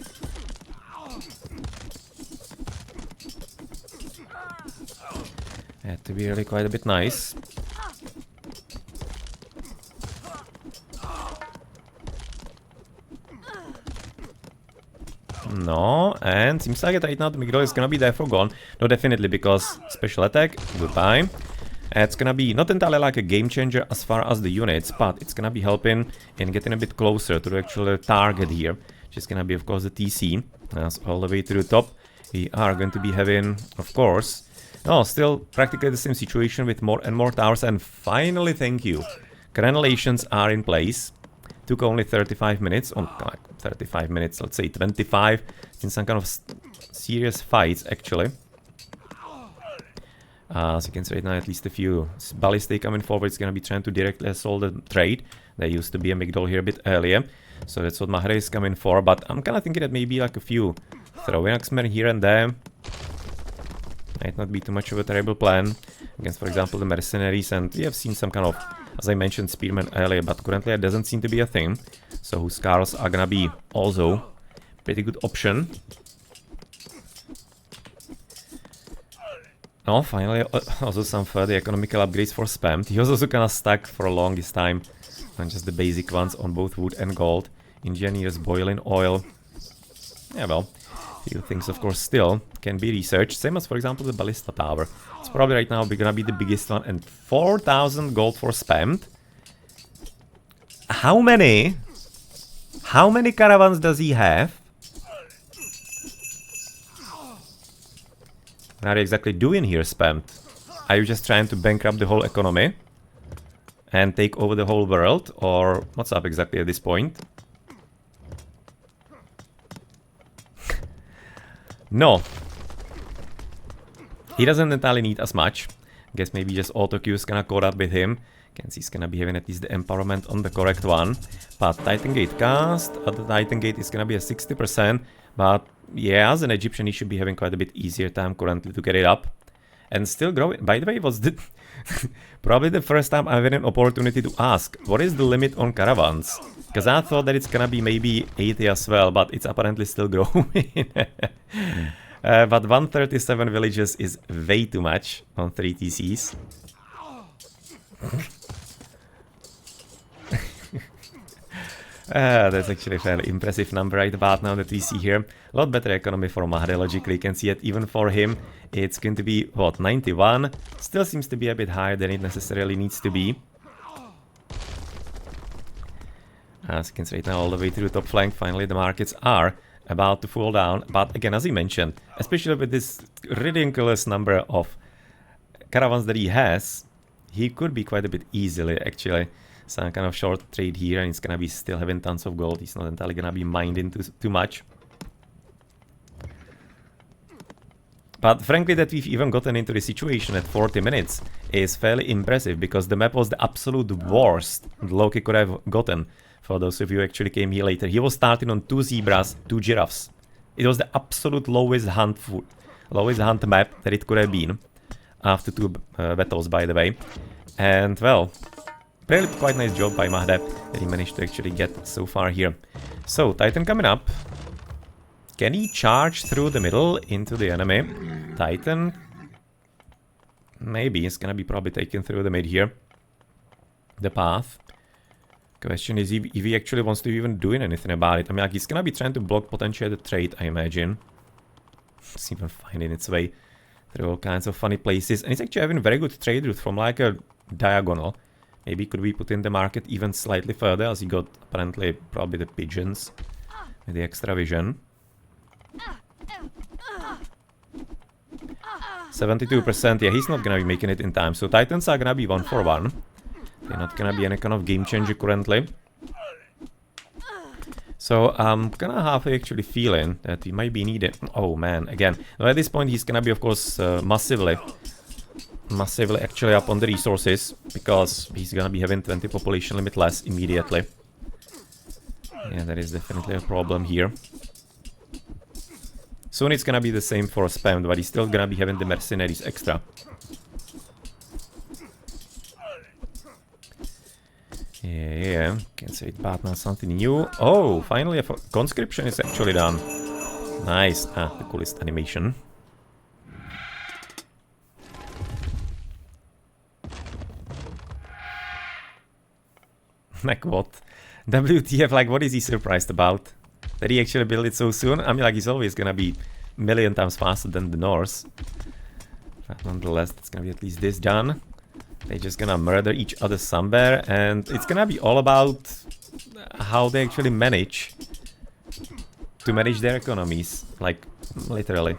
Had to be really quite a bit nice. No, and seems like right now the Miguel is gonna be there for gone. No, definitely, because special attack, goodbye. It's gonna be not entirely like a game changer as far as the units, but it's gonna be helping in getting a bit closer to the actual target here, which is gonna be of course the TC. That's all the way to the top. We are going to be having, of course, still practically the same situation with more and more towers. And finally, thank you, crenellations are in place. Took only 35 minutes, like 35 minutes, let's say 25, in some kind of serious fights actually. As you can see right now, at least a few ballistic coming forward. It's gonna be trying to directly assault the trade. There used to be a Migdol here a bit earlier, so that's what Mahde is coming for. But I'm kind of thinking that maybe like a few throwing axemen here and there might not be too much of a terrible plan against, for example, the mercenaries. And we have seen some kind of, as I mentioned, spearmen earlier, but currently it doesn't seem to be a thing. So Huskars are gonna be also pretty good option. Oh, finally, also some further economical upgrades for spam. He was also kind of stuck for a longest time on just the basic ones on both wood and gold. Engineers, boiling oil. Yeah, well, few things, of course, still can be researched. Same as, for example, the ballista tower. It's probably right now gonna be the biggest one, and 4,000 gold for spammed. How many caravans does he have? What are you exactly doing here, spammed? Are you just trying to bankrupt the whole economy and take over the whole world, or what's up exactly at this point? No. He doesn't entirely need as much. I guess maybe just auto-queue is gonna caught up with him. Can see he's gonna be having at least the empowerment on the correct one. But Titan Gate cast, the Titan Gate is gonna be a 60%. But yeah, as an Egyptian, he should be having quite a bit easier time currently to get it up. And still growing. By the way, it was the probably the first time I've had an opportunity to ask, what is the limit on caravans? Because I thought that it's gonna be maybe 80 as well, but it's apparently still growing. But 137 villages is way too much on 3 TCs. That's actually a fairly impressive number right about now that we see here. A lot better economy for Mahde, logically. You can see it even for him. It's going to be, what, 91? Still seems to be a bit higher than it necessarily needs to be. As you can see right now, all the way through the top flank, finally the markets are about to fall down. But again, as he mentioned, especially with this ridiculous number of caravans that he has, he could be quite a bit easily, actually. Some kind of short trade here, and it's gonna be still having tons of gold. He's not entirely gonna be minding too much. But frankly, that we've even gotten into the situation at 40 minutes is fairly impressive, because the map was the absolute worst Loki could have gotten. For those of you who actually came here later, he was starting on 2 zebras, 2 giraffes. It was the absolute lowest hunt map that it could have been after 2 battles, by the way. And well, really quite nice job by Mahde that he managed to actually get so far here. So, Titan coming up. Can he charge through the middle into the enemy? Titan. Maybe he's gonna be probably taken through the mid here. The path. Question is if he actually wants to even do anything about it. I mean, like, he's gonna be trying to block potentially the trade, I imagine. It's even finding its way through all kinds of funny places. And it's actually having a very good trade route from like a diagonal. Maybe could we put in the market even slightly further, as he got apparently probably the pigeons with the extra vision. 72%, yeah, he's not gonna be making it in time. So Titans are gonna be 1 for 1. They're not gonna be any kind of game changer currently. So I'm gonna have actually feeling that we might be needed. Oh man, again. Now at this point he's gonna be, of course, massively actually up on the resources, because he's gonna be having 20 population limit less immediately. Yeah, that is definitely a problem here. Soon it's gonna be the same for spam, but he's still gonna be having the mercenaries extra. Yeah, can say it bad now, something new. Oh, finally a conscription is actually done. Nice. Ah, the coolest animation. Like what? WTF, like what is he surprised about? That he actually built it so soon? I mean, like, he's always gonna be a million times faster than the Norse. But nonetheless, it's gonna be at least this done. They're just gonna murder each other somewhere, and it's gonna be all about how they actually manage to manage their economies, like, literally.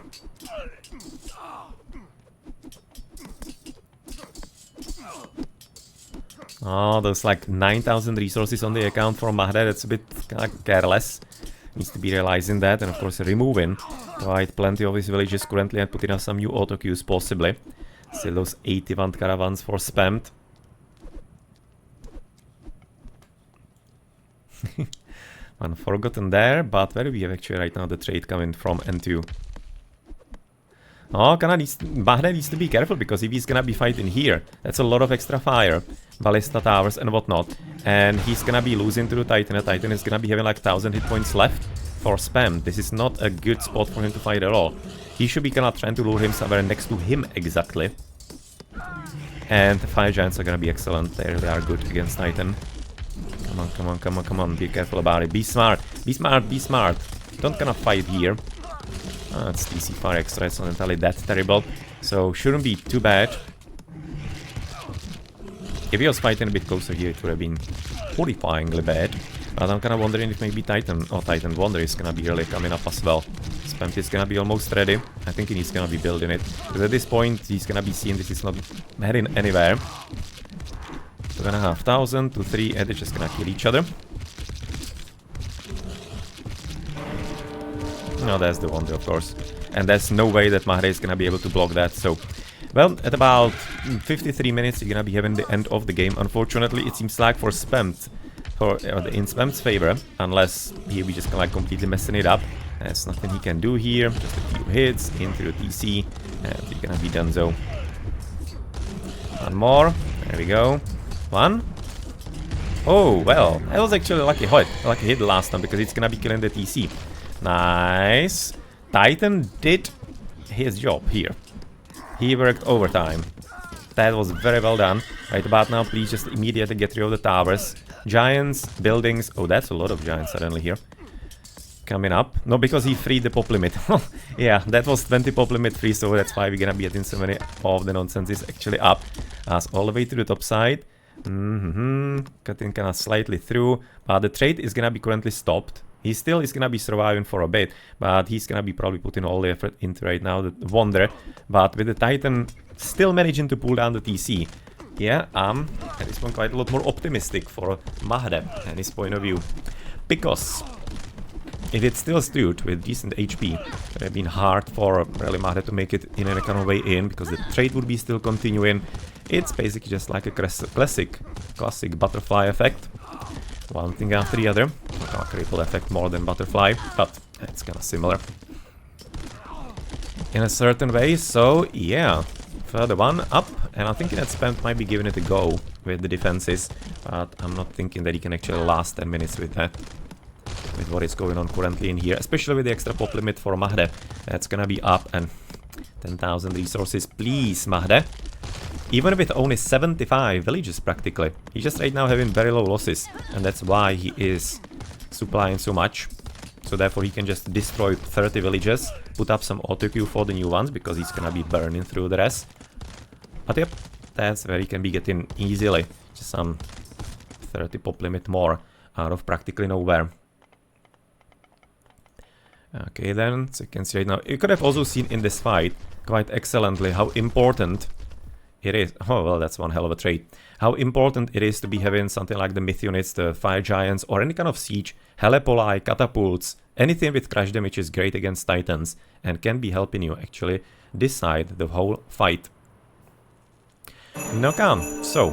Oh, those like 9,000 resources on the account for Mahde, that's a bit kind of careless. Needs to be realizing that, and of course removing quite plenty of his villages currently and putting up some new auto queues possibly. Still those 81 caravans for spammed. One forgotten there, but where do we have actually right now the trade coming from N2? Oh, Mahde needs to be careful, because if he's gonna be fighting here, that's a lot of extra fire, ballista towers and whatnot, and he's gonna be losing to the Titan. The Titan is gonna be having like 1000 hit points left for spam. This is not a good spot for him to fight at all. He should be kind of trying to lure him somewhere next to him exactly. And the fire giants are gonna be excellent. They really are good against Titan. Come on, come on, come on, come on. Be careful about it. Be smart. Be smart, be smart. Don't kind of fight here. It's DC fire extra, it's not entirely that terrible, so shouldn't be too bad. If he was fighting a bit closer here, it would have been horrifyingly bad. But I'm kind of wondering if maybe Titan or Titan Wonder is gonna be really coming up as well. Spam is gonna be almost ready. I think he's gonna be building it, because at this point he's gonna be seeing this is not heading anywhere. We're gonna have 1000 to 3, and they're just gonna kill each other. No, that's the Wonder, of course. And there's no way that Mahde is gonna be able to block that, so... Well, at about 53 minutes, you're gonna be having the end of the game. Unfortunately, it seems like for Spammed, in Spam's favor, unless here we just like completely messing it up. There's nothing he can do here, just a few hits into the TC, and you're gonna be done so. One more, there we go. One. Oh, well, that was actually a lucky hit last time, because it's gonna be killing the TC. Nice. Titan did his job here. He worked overtime. That was very well done. Right about now, please just immediately get rid of the towers. Giants, buildings. Oh, that's a lot of giants suddenly here. Coming up. No, because he freed the pop limit. Yeah, that was 20 pop limit free, so that's why we're gonna be getting so many of the nonsense is actually up. As all the way to the top side. Cutting kind of slightly through. But the trade is gonna be currently stopped. He still is gonna be surviving for a bit, but he's gonna be probably putting all the effort into right now the Wonder. But with the Titan still managing to pull down the TC, yeah, at this point quite a lot more optimistic for Mahde and his point of view. Because if it still stood with decent HP, it would have been hard for really Mahde to make it in any kind of way in, because the trade would be still continuing. It's basically just like a classic butterfly effect. One thing after the other. Not a ripple effect more than butterfly, but it's kind of similar in a certain way. So yeah, further one up, and I'm thinking that Spam might be giving it a go with the defenses, but I'm not thinking that he can actually last 10 minutes with that, with what is going on currently in here, especially with the extra pop limit for Mahde. That's gonna be up, and 10,000 resources, please Mahde. Even with only 75 villages practically, he's just right now having very low losses, and that's why he is supplying so much. So therefore he can just destroy 30 villages, put up some auto queue for the new ones, because he's gonna be burning through the rest. But yep, that's where he can be getting easily just some 30 pop limit more out of practically nowhere. Okay then, so you can see right now, you could have also seen in this fight quite excellently how important it is. Oh well, that's one hell of a trade. How important it is to be having something like the myth units, the fire giants, or any kind of siege, helepoli, catapults, anything with crash damage is great against titans and can be helping you actually decide the whole fight. Okay, so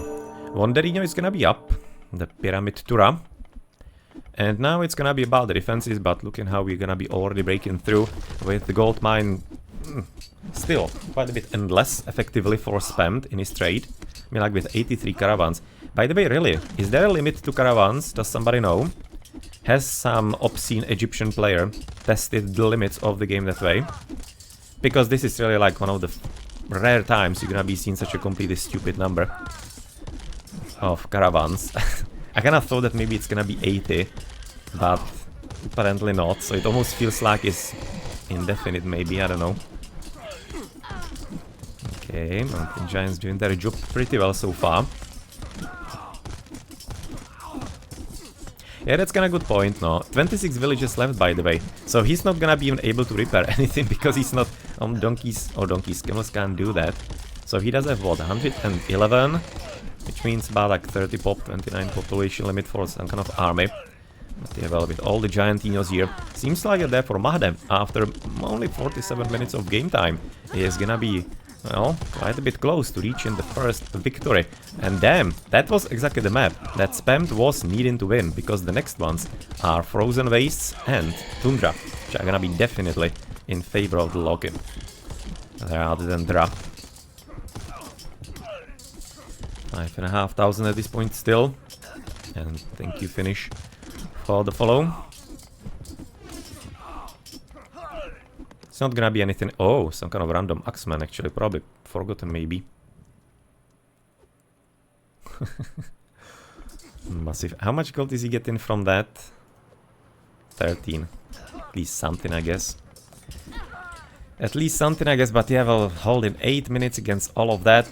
Wanderino is gonna be up, the Pyramid Tura. And now it's gonna be about the defenses, but looking how we're gonna be already breaking through with the gold mine. Still quite a bit endless effectively for Spammed in his trade. I mean, like with 83 caravans. By the way, really, is there a limit to caravans? Does somebody know? Has some obscene Egyptian player tested the limits of the game that way? Because this is really like one of the rare times you're gonna be seeing such a completely stupid number of caravans. I kind of thought that maybe it's gonna be 80, but apparently not. So it almost feels like it's indefinite, maybe, I don't know. Okay, Mountain Giants doing their job pretty well so far. Yeah, that's kinda good point, no. 26 villages left, by the way. So he's not gonna be even able to repair anything, because he's not on donkeys, or donkeys, camels can't do that. So he does have, what, 111? Which means about like 30 pop, 29 population limit for some kind of army. But yeah, well, with all the Giantinos here, seems like that for Mahde, after only 47 minutes of game time, he is gonna be Well, quite a bit close to reaching the first victory. And damn, that was exactly the map that Spammed was needing to win, because the next ones are Frozen Wastes and Tundra, which are gonna be definitely in favor of the Loki, rather than Dra. 5,500 at this point still. And thank you, Finish, for the follow. It's not gonna be anything. Oh, some kind of random Axeman, actually. Probably forgotten, maybe. Massive. How much gold is he getting from that? 13. At least something, I guess. At least something, I guess. But yeah, well, holding 8 minutes against all of that.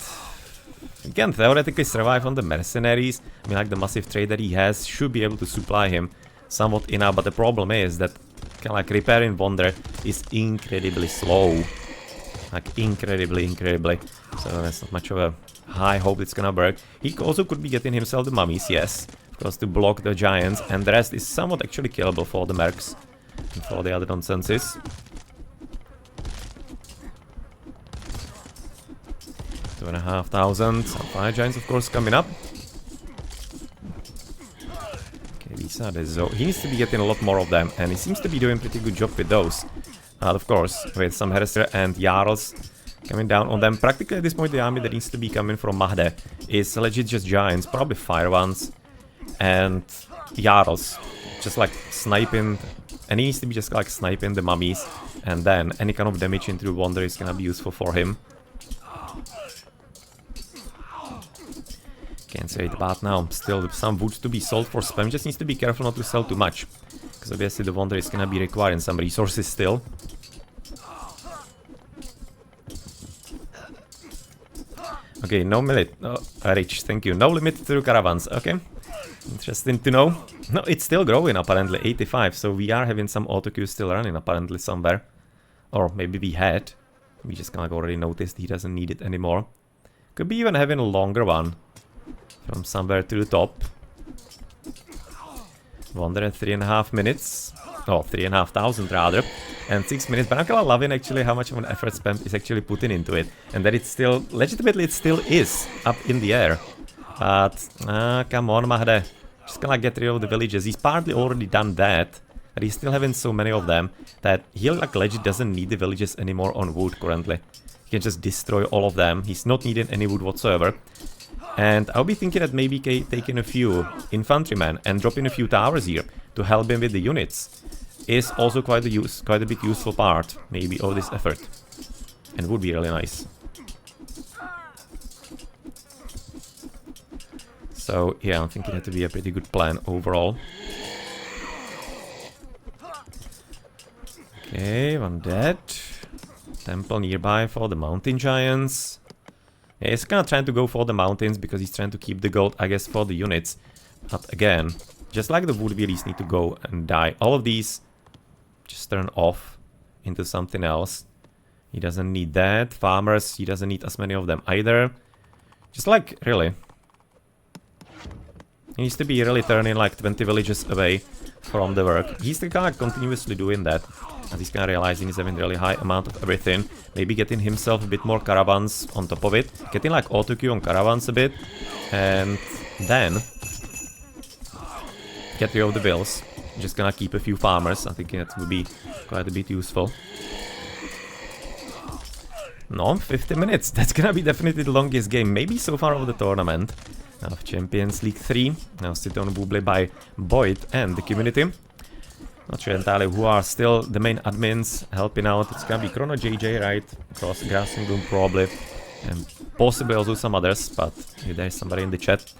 He can theoretically survive on the mercenaries. I mean, like, the massive trade that he has should be able to supply him somewhat enough. But the problem is that kind of like repairing Wonder is incredibly slow. Like, incredibly. So that's not much of a high hope it's gonna work. He also could be getting himself the mummies, yes. Of course, to block the giants. And the rest is somewhat actually killable for the mercs. And for the other nonsenses. 2,500. Some fire giants, of course, coming up. Okay, these are the he needs to be getting a lot more of them, and he seems to be doing a pretty good job with those. Of course, with some Herster and Jarls coming down on them. Practically at this point, the army that needs to be coming from Mahde is legit just giants, probably fire ones, and Jarls. Just like sniping, and he needs to be just like sniping the mummies, and then any kind of damage into Wonder is gonna be useful for him. Can't say it about now. Still some wood to be sold for spam. Just needs to be careful not to sell too much, because obviously the Wonder is gonna be requiring some resources still. Okay, no limit. Oh, rich, thank you. No limit to caravans. Okay, interesting to know. No, it's still growing apparently. 85. So we are having some auto queues still running apparently somewhere, or maybe we had. We just kind of already noticed he doesn't need it anymore. Could be even having a longer one. From somewhere to the top. Wonder at 3.5 minutes. Oh, 3,500 rather. And 6 minutes. But I'm kind of loving actually how much of an effort Spam is actually putting into it. And that it's still, legitimately it still is up in the air. But, come on Mahde. Just gonna get rid of the villages. He's partly already done that. But he's still having so many of them that he like legit doesn't need the villages anymore on wood currently. He can just destroy all of them. He's not needing any wood whatsoever. And I'll be thinking that maybe taking a few infantrymen and dropping a few towers here to help him with the units is also quite a bit useful part, maybe, of this effort. And would be really nice. So, yeah, I'm thinking that to be a pretty good plan overall. Okay, one dead. Temple nearby for the mountain giants. Yeah, he's kind of trying to go for the mountains because he's trying to keep the gold, I guess, for the units. But again, just like the wood wheelies need to go and die. All of these just turn off into something else. He doesn't need that. Farmers, he doesn't need as many of them either. Just like, really. He needs to be really turning like 20 villages away from the work. He's kind of continuously doing that. As he's kind of realizing he's having a really high amount of everything. Maybe getting himself a bit more caravans on top of it. Getting like auto queue on caravans a bit. And then get rid of the bills. Just gonna keep a few farmers. I think that would be quite a bit useful. No, 50 minutes. That's gonna be definitely the longest game. Maybe so far of the tournament. Of Champions League 3. Now sit on Voobly by Boit and the community. Not sure entirely who are still the main admins helping out. It's gonna be ChronoJJ, right? Cross Grassing Room probably. And possibly also some others, but if there's somebody in the chat,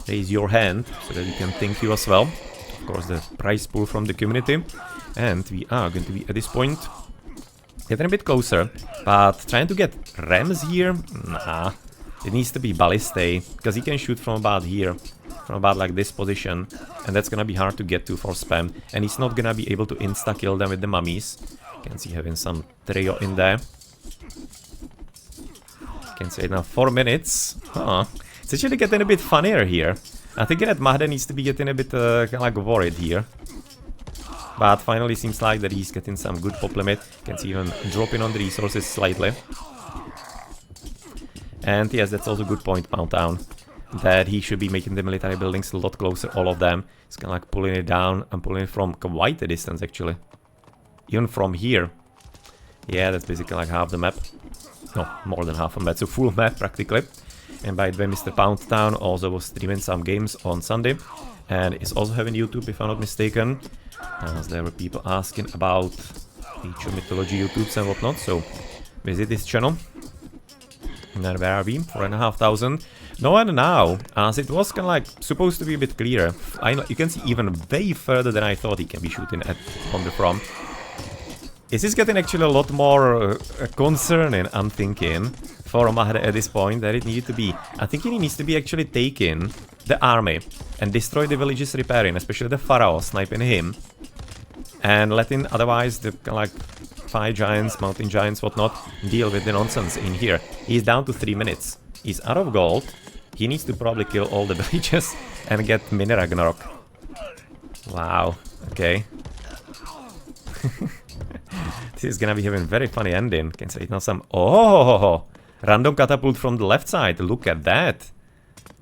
raise your hand so that we can thank you as well. Of course, the prize pool from the community. And we are going to be at this point getting a bit closer, but trying to get rams here? Nah. It needs to be ballistae, because he can shoot from about here, from about like this position, and that's gonna be hard to get to for spam, and he's not gonna be able to insta-kill them with the mummies. Can see having some trio in there. Can say it now, 4 minutes. It's actually getting a bit funnier here. I think that Mahde needs to be getting a bit kinda like worried here. But finally seems like that he's getting some good pop limit. Can see even dropping on the resources slightly. And yes, that's also a good point, Pound Town, that he should be making the military buildings a lot closer, all of them. He's kind of like pulling it down and pulling it from quite a distance, actually. Even from here. Yeah, that's basically like half the map. No, more than half a map, so full map practically. And by the way, Mr. Pound Town also was streaming some games on Sunday. And is also having YouTube, if I'm not mistaken. As there were people asking about future Mythology YouTubes and whatnot, so visit this channel. And then where are we? 4,500. No, and now, as it was kind of like supposed to be a bit clearer. I know you can see even way further than I thought he can be shooting at from the front. Is this getting actually a lot more concerning, I'm thinking, for Mahde at this point than it needed to be. I think he needs to be actually taking the army and destroy the villages repairing, especially the Pharaoh, sniping him. And letting otherwise the kind of like fire giants, mountain giants, whatnot, deal with the nonsense in here. He's down to 3 minutes. He's out of gold. He needs to probably kill all the villages and get Mini Ragnarok. Wow, okay. This is gonna be having a very funny ending. Can say it now some... Oh! Random catapult from the left side. Look at that.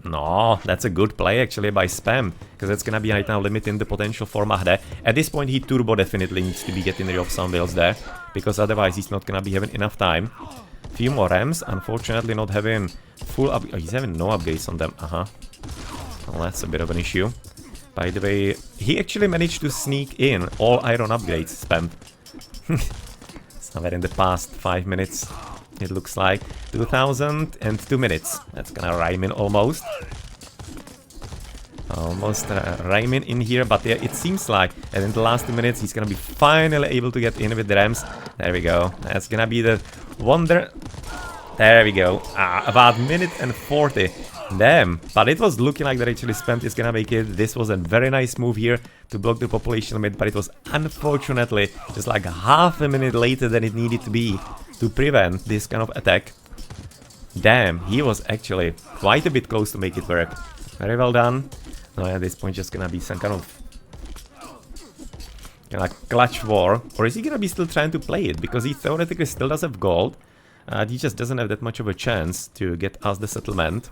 No, that's a good play actually by Spam. Because that's gonna be right now limiting the potential for Mahde. At this point, he turbo definitely needs to be getting rid of some builds there. Because otherwise, he's not gonna be having enough time. Few more rams. Unfortunately, not having full up... Oh, he's having no upgrades on them. Well, that's a bit of an issue. By the way, he actually managed to sneak in all iron upgrades, Spam. Somewhere in the past 5 minutes, it looks like. 2002 minutes. That's gonna rhyme in almost. Almost rhyming in here, but yeah, it seems like and in the last 2 minutes he's gonna be finally able to get in with the rams. There we go. That's gonna be the wonder. There we go. About minute and 40. Damn, but it was looking like that actually Spam is gonna make it. This was a very nice move here to block the population limit, but it was unfortunately just like half a minute later than it needed to be to prevent this kind of attack. Damn, he was actually quite a bit close to make it work. Very well done. Now at this point just gonna be some kind of like clutch war, or is he gonna be still trying to play it? Because he theoretically still does have gold. He just doesn't have that much of a chance to get us the settlement.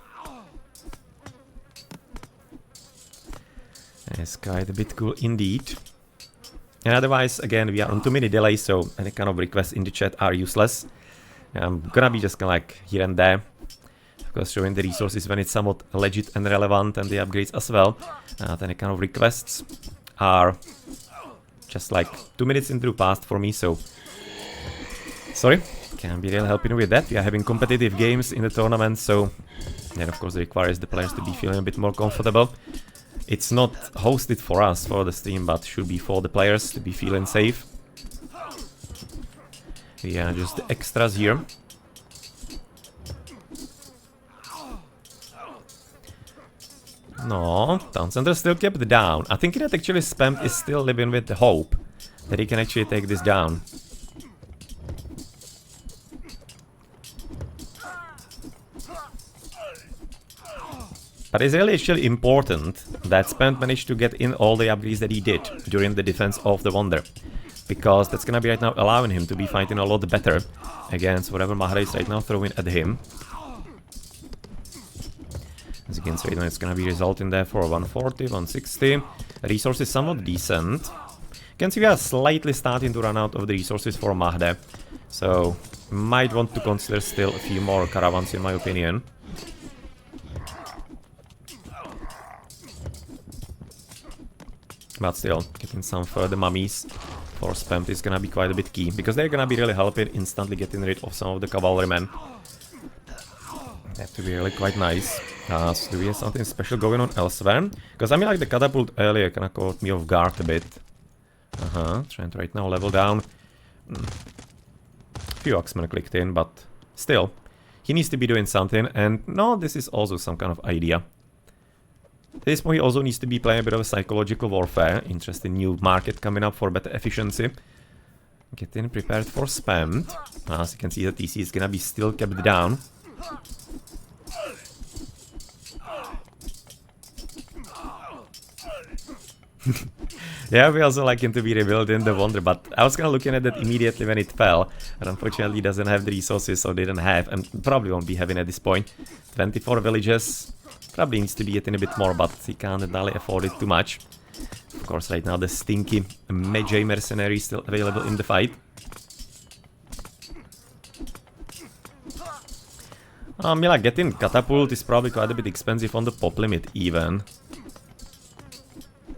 It's quite a bit cool indeed. And otherwise, again, we are on 2 minute delay, so any kind of requests in the chat are useless. I'm gonna be just kind of like here and there. Of course, showing the resources when it's somewhat legit and relevant, and the upgrades as well. Any kind of requests are just like 2 minutes into the past for me, so... Sorry, can't be really helping with that. We are having competitive games in the tournament, so that of course requires the players to be feeling a bit more comfortable. It's not hosted for us, for the stream, but should be for the players to be feeling safe. Yeah, just the extras here. No, Town Center still kept down. I think that actually Spam is still living with the hope that he can actually take this down. But it's really actually important that Spam managed to get in all the upgrades that he did during the defense of the Wonder. Because that's gonna be right now allowing him to be fighting a lot better against whatever Mahde is right now throwing at him. As you can see, it's gonna be resulting there for 140, 160. Resources somewhat decent. You can see we are slightly starting to run out of the resources for Mahde. So, might want to consider still a few more caravans in my opinion. But still, getting some further mummies for Spam is gonna be quite a bit key, because they're gonna be really helping instantly getting rid of some of the cavalrymen. They have to be really quite nice. So do we have something special going on elsewhere? Because I mean, like the catapult earlier kinda caught me off guard a bit. Trying to right now level down. Few Axemen clicked in, but still, he needs to be doing something, and no, this is also some kind of idea. At this point he also needs to be playing a bit of a psychological warfare. Interesting new market coming up for better efficiency. Getting prepared for Spam. As you can see, the TC is gonna be still kept down. Yeah, we also like him to be rebuilt in the Wonder, but I was kind of looking at that immediately when it fell. And unfortunately he doesn't have the resources, so didn't have, and probably won't be having at this point. 24 villages, probably needs to be getting a bit more, but he can't entirely afford it too much. Of course, right now the stinky Mahde mercenary is still available in the fight. Yeah, getting catapult is probably quite a bit expensive on the pop limit even.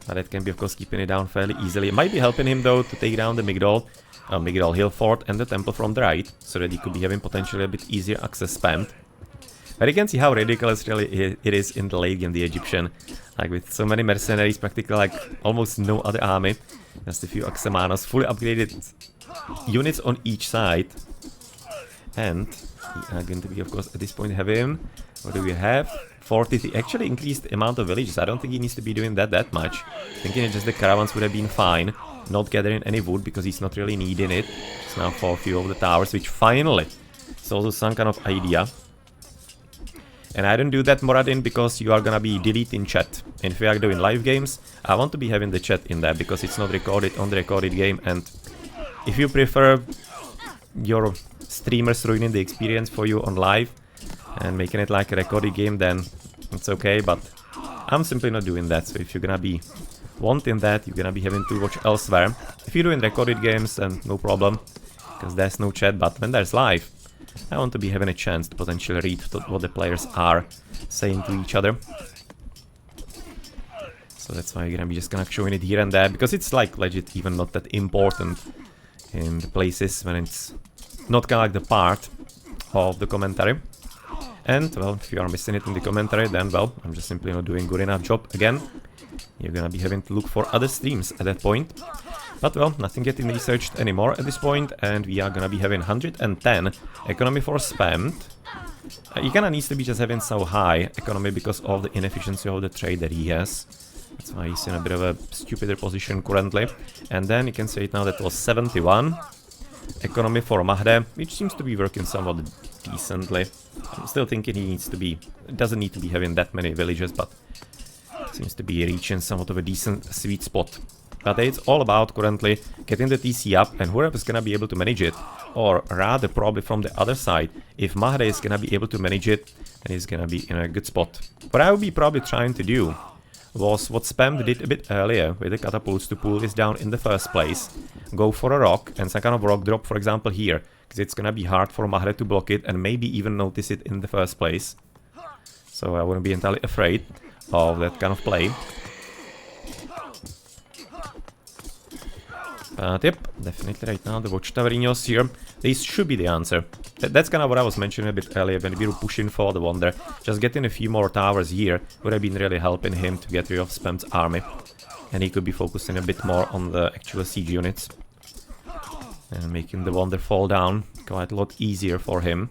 But that can be, of course, keeping it down fairly easily. It might be helping him, though, to take down the Migdol Hill Fort and the temple from the right, so that he could be having potentially a bit easier access spammed. But you can see how ridiculous really it is in the late game, the Egyptian. Like, with so many mercenaries, practically like almost no other army. Just a few Axemanos, fully upgraded units on each side. And we are going to be, of course, at this point having... What do we have? 40. He actually increased the amount of villages. I don't think he needs to be doing that much. Thinking just the caravans would have been fine. Not gathering any wood because he's not really needing it. Just now for a few of the towers, which finally is also some kind of idea. And I don't do that, Moradin, because you are gonna be deleting chat. And if we are doing live games, I want to be having the chat in there because it's not recorded on the recorded game. And if you prefer your streamers ruining the experience for you on live and making it like a recorded game, then it's okay, but I'm simply not doing that. So if you're gonna be wanting that, you're gonna be having to watch elsewhere. If you're doing recorded games, then no problem, because there's no chat, but when there's live, I want to be having a chance to potentially read what the players are saying to each other. So that's why you're gonna be just kind of showing it here and there, because it's like legit even not that important in the places when it's not kind of like the part of the commentary. And, well, if you are missing it in the commentary, then, well, I'm just simply not doing good enough job again. You're gonna be having to look for other streams at that point. But, well, nothing getting researched anymore at this point, and we are gonna be having 110 economy for spammed. He kinda needs to be just having so high economy because of the inefficiency of the trade that he has. That's why he's in a bit of a stupider position currently. And then you can say it now that was 71 economy for Mahde, which seems to be working somewhat decently. I'm still thinking he needs to be, doesn't need to be having that many villages, but seems to be reaching somewhat of a decent sweet spot. But it's all about currently getting the TC up, and whoever's gonna be able to manage it, or rather probably from the other side, if Mahde is gonna be able to manage it, then he's gonna be in a good spot. What I would be probably trying to do was what Spam did a bit earlier with the catapults to pull this down in the first place. Go for a rock and some kind of rock drop, for example, here, because it's gonna be hard for Mahde to block it and maybe even notice it in the first place. So I wouldn't be entirely afraid of that kind of play. But yep, definitely right now the watchtowerinos here, this should be the answer. That's kind of what I was mentioning a bit earlier when we were pushing for the Wonder. Just getting a few more towers here would have been really helping him to get rid of Spam's army. And he could be focusing a bit more on the actual siege units. And making the Wonder fall down quite a lot easier for him.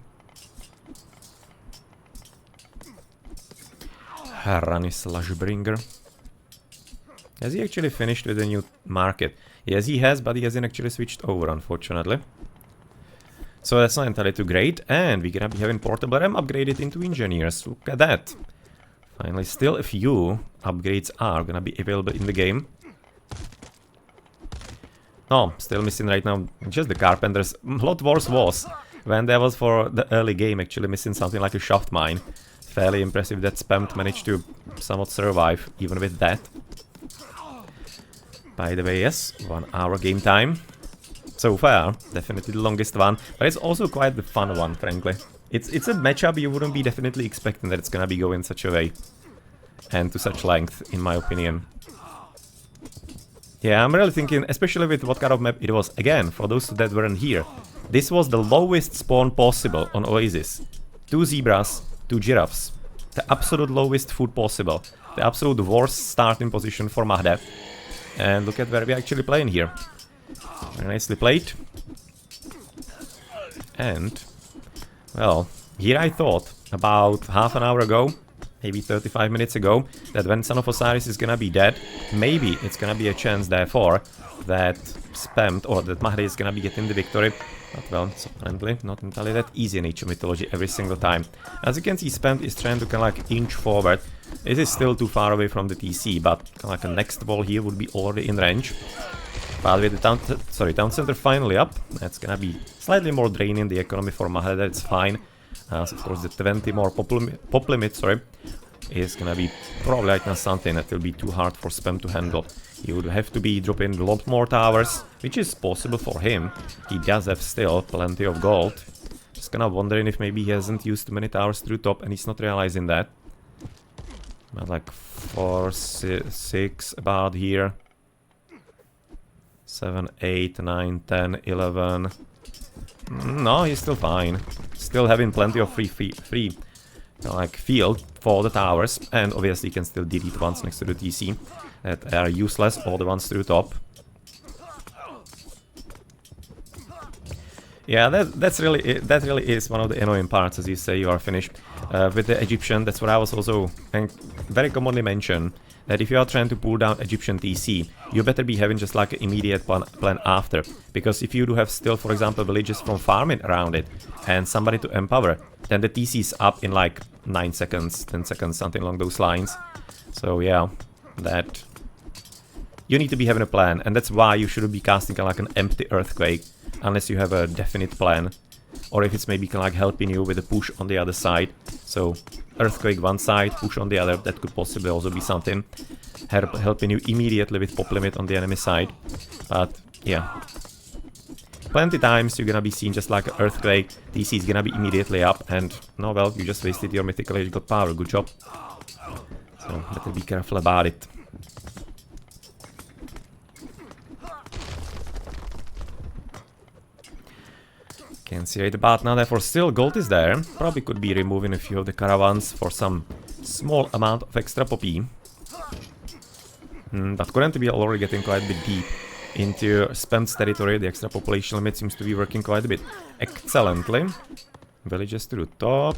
Haranis Lashbringer. Has he actually finished with the new market? Yes, he has, but he hasn't actually switched over, unfortunately. So that's not entirely too great, and we're gonna be having Portable RAM upgraded into Engineers. Look at that. Finally, still a few upgrades are gonna be available in the game. No, still missing right now just the Carpenters. A lot worse was when there was for the early game actually missing something like a shaft mine. Fairly impressive that Spam managed to somewhat survive even with that. By the way, yes, 1 hour game time. So far, definitely the longest one, but it's also quite the fun one, frankly. It's a matchup you wouldn't be definitely expecting that it's gonna be going such a way. And to such length, in my opinion. Yeah, I'm really thinking, especially with what kind of map it was. Again, for those that weren't here, this was the lowest spawn possible on Oasis. 2 zebras, 2 giraffes. The absolute lowest food possible. The absolute worst starting position for Mahde. And look at where we're actually playing here. Very nicely played. And, well, here I thought about half an hour ago, maybe 35 minutes ago, that when Son of Osiris is gonna be dead, maybe it's gonna be a chance, therefore, that Spammed, or that Mahde is gonna be getting the victory. But, well, it's apparently not entirely that easy in Mythology every single time. As you can see, Spammed is trying to kind of like inch forward This is still too far away from the TC, but like a next wall here would be already in range. But with the town center finally up, that's gonna be slightly more draining the economy for Mahde, that's fine. So of course the 20 more pop limit, is gonna be probably like now something that will be too hard for Spam to handle. He would have to be dropping a lot more towers, which is possible for him. He does have still plenty of gold. Just kinda wondering if maybe he hasn't used too many towers through top and he's not realizing that. But like 4, 6 about here. 7, 8, 9, 10, 11. No, he's still fine. Still having plenty of free like field for the towers, and obviously you can still delete ones next to the TC that are useless, or the ones through top. Yeah, that really is one of the annoying parts, as you say you are finished. With the Egyptian, that's what I was also very commonly mentioned, that if you are trying to pull down Egyptian TC, you better be having just like an immediate plan after. Because if you do have still, for example, villages from farming around it, and somebody to empower, then the TC is up in like 9 seconds, 10 seconds, something along those lines. So yeah, that... You need to be having a plan, and that's why you shouldn't be casting like an empty earthquake, unless you have a definite plan. Or if it's maybe like helping you with a push on the other side. So, earthquake one side, push on the other, that could possibly also be something. Helping you immediately with pop limit on the enemy side. But, yeah. Plenty times you're gonna be seeing just like an earthquake, DC is gonna be immediately up, and, no well, you just wasted your mythological power, good job. So, better be careful about it. Can see right about now, therefore still gold is there. Probably could be removing a few of the caravans for some small amount of extra poppy. But couldn't be already getting quite a bit deep into Spam's territory. The extra population limit seems to be working quite a bit excellently. Villages to the top.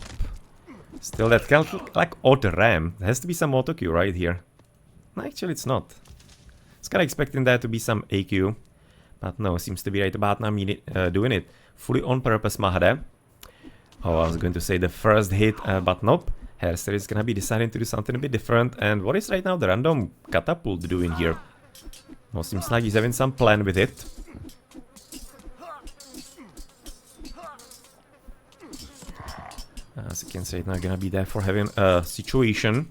Still that kind of like odd ram. There has to be some auto queue right here. No, actually it's not. I was kinda expecting there to be some AQ. But no, seems to be right about now doing it. Fully on purpose, Mahde. Oh, I was going to say the first hit, but nope. Herster is gonna be deciding to do something a bit different. And what is right now the random catapult doing here? Well, seems like he's having some plan with it. As you can see, it's not gonna be there for having a situation.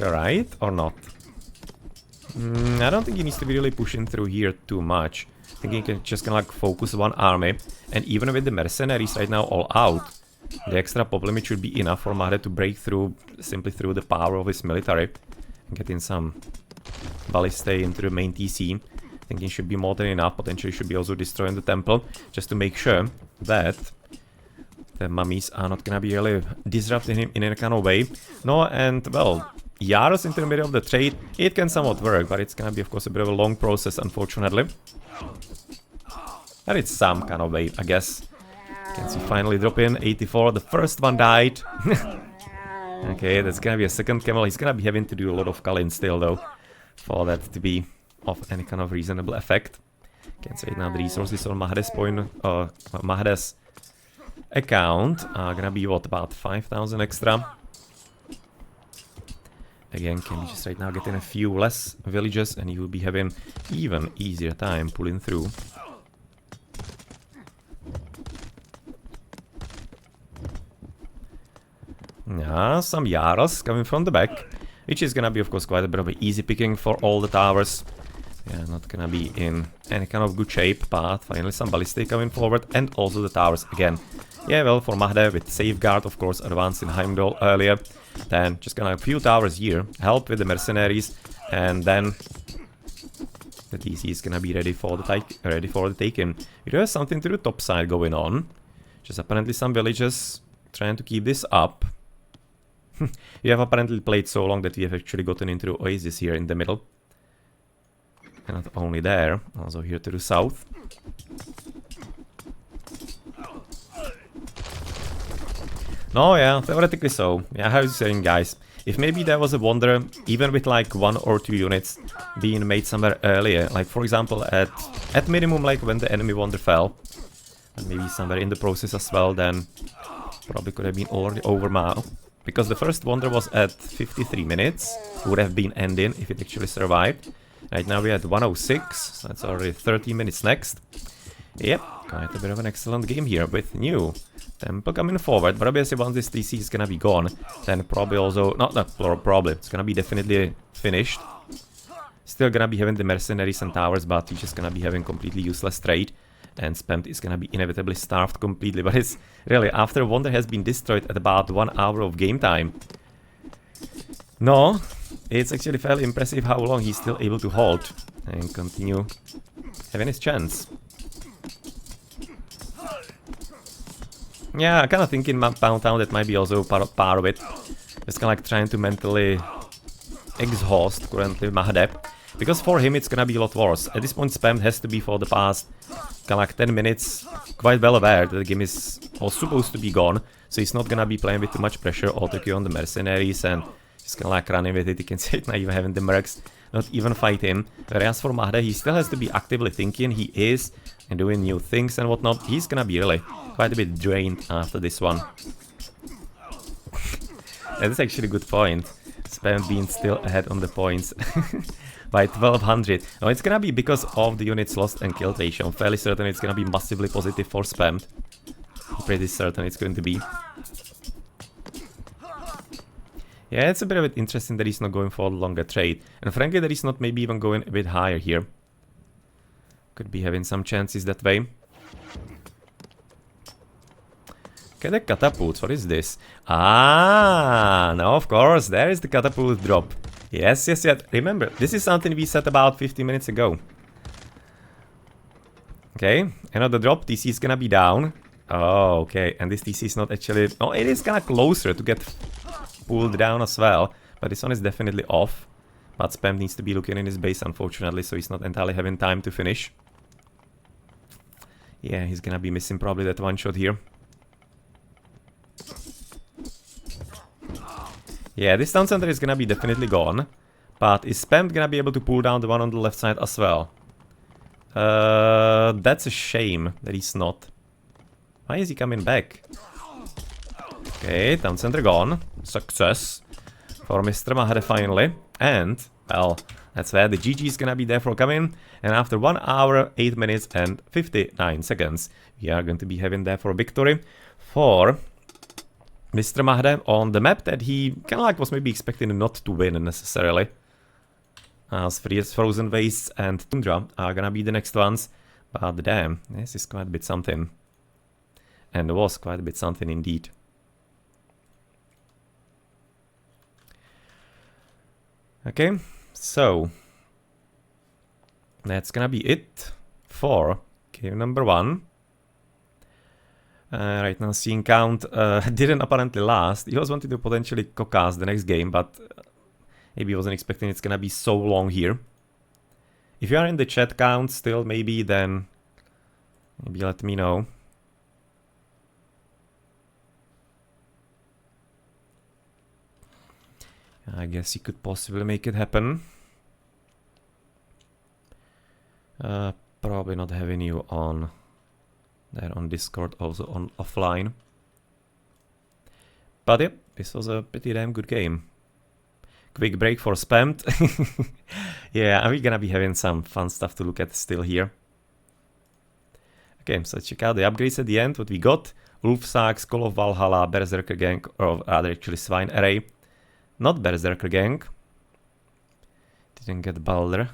Right, or not? I don't think he needs to be really pushing through here too much. I think he can just kind of like focus one army, and even with the mercenaries right now all out, the extra pop limit should be enough for Mahde to break through simply through the power of his military and get in some ballistae into the main TC. I think it should be more than enough. Potentially should be also destroying the temple just to make sure that the mummies are not gonna be really disrupting him in any kind of way. No, and well, Yaros into the middle of the trade, it can somewhat work, but it's gonna be of course a bit of a long process, unfortunately. But it's some kind of way, I guess. Can see finally drop in 84, the first one died. Okay, that's gonna be a second camel. He's gonna be having to do a lot of culling still though, for that to be of any kind of reasonable effect. Can say now the resources on Mahde's Mahde's account are gonna be what, about 5,000 extra. Again, can be just right now getting a few less villages, and you will be having even easier time pulling through. Yeah, some Yaros coming from the back, which is gonna be of course quite a bit of an easy picking for all the towers. Yeah, not gonna be in any kind of good shape, but finally some ballistae coming forward, and also the towers again. Yeah, well, for Mahde with Safeguard, of course, advanced in Heimdall earlier. Then just gonna have a few towers here, help with the mercenaries, and then the TC is gonna be ready for the taking. We do have something to the top side going on. Just apparently some villages trying to keep this up. We have apparently played so long that we have actually gotten into the Oasis here in the middle. And not only there, also here to the south. No, yeah, theoretically so. Yeah, how is it saying, guys? If maybe there was a wonder, even with like 1 or 2 units being made somewhere earlier, like for example at minimum like when the enemy wonder fell, and maybe somewhere in the process as well, then probably could have been already over now. because the first wonder was at 53 minutes. Would have been ending if it actually survived. Right now we're at 106, so that's already 30 minutes next. Yep, quite a bit of an excellent game here with new tempo coming forward, but obviously once this TC is gonna be gone, then probably also, probably, it's gonna be definitely finished. Still gonna be having the mercenaries and towers, but he's just gonna be having completely useless trade. And Spammed is gonna be inevitably starved completely, but it's really, after Wonder has been destroyed at about 1 hour of game time. No, it's actually fairly impressive how long he's still able to hold and continue having his chance. Yeah, I kinda think in Pound Town that might be also part of it. Just kinda like trying to mentally exhaust currently Mahde. Because for him it's gonna be a lot worse. At this point Spam has to be for the past kinda like 10 minutes quite well aware that the game is all supposed to be gone. So he's not gonna be playing with too much pressure or taking on the mercenaries and just kinda like running with it. You can see it, not even having the mercs, not even fight him. Whereas for Mahde he still has to be actively thinking, he is, and doing new things and whatnot. He's gonna be really quite a bit drained after this one. That's actually a good point. Spam being still ahead on the points. By 1200. No, it's gonna be because of the units lost and killed ratio. I'm fairly certain it's gonna be massively positive for Spam. I'm pretty certain it's going to be. Yeah, it's a bit of it interesting that he's not going for a longer trade. And frankly, that he's not maybe even going a bit higher here. Could be having some chances that way. Okay, the catapults, what is this? Ah, no, of course, there is the catapult drop. Yes, yes, yes. Remember, this is something we said about 50 minutes ago. Okay, another drop. TC is gonna be down. Oh, okay. And this TC is not actually... Oh, it is kinda closer to get pulled down as well. But this one is definitely off. But Spam needs to be looking in his base, unfortunately, so he's not entirely having time to finish. Yeah, he's gonna be missing probably that one shot here. Yeah, this town center is gonna be definitely gone. But is Spam gonna be able to pull down the one on the left side as well? That's a shame that he's not. Why is he coming back? Okay, town center gone. Success for Mr. Mahde finally. And, well, that's where the GG is gonna be there for coming. And after 1 hour, 8 minutes and 59 seconds, we are going to be having there for victory for Mr. Mahde on the map that he kind of like was maybe expecting not to win necessarily. As Frozen Wastes and Tundra are gonna be the next ones. But damn, this is quite a bit something. And it was quite a bit something indeed. Okay, so that's gonna be it for game number 1. Right now, seeing Count didn't apparently last. He was wanting to potentially co-cast the next game, but maybe he wasn't expecting it's gonna be so long here. If you are in the chat, Count, still maybe, then maybe let me know. I guess you could possibly make it happen. Probably not having you on there on Discord, also on offline. But yep, this was a pretty damn good game. Quick break for Spammed. Yeah, we're gonna be having some fun stuff to look at still here. Okay, so check out the upgrades at the end, what we got. Ulfsax, Call of Valhalla, Berserker Gang, or rather actually Swine Array. Not Berserker Gang. Didn't get Balder.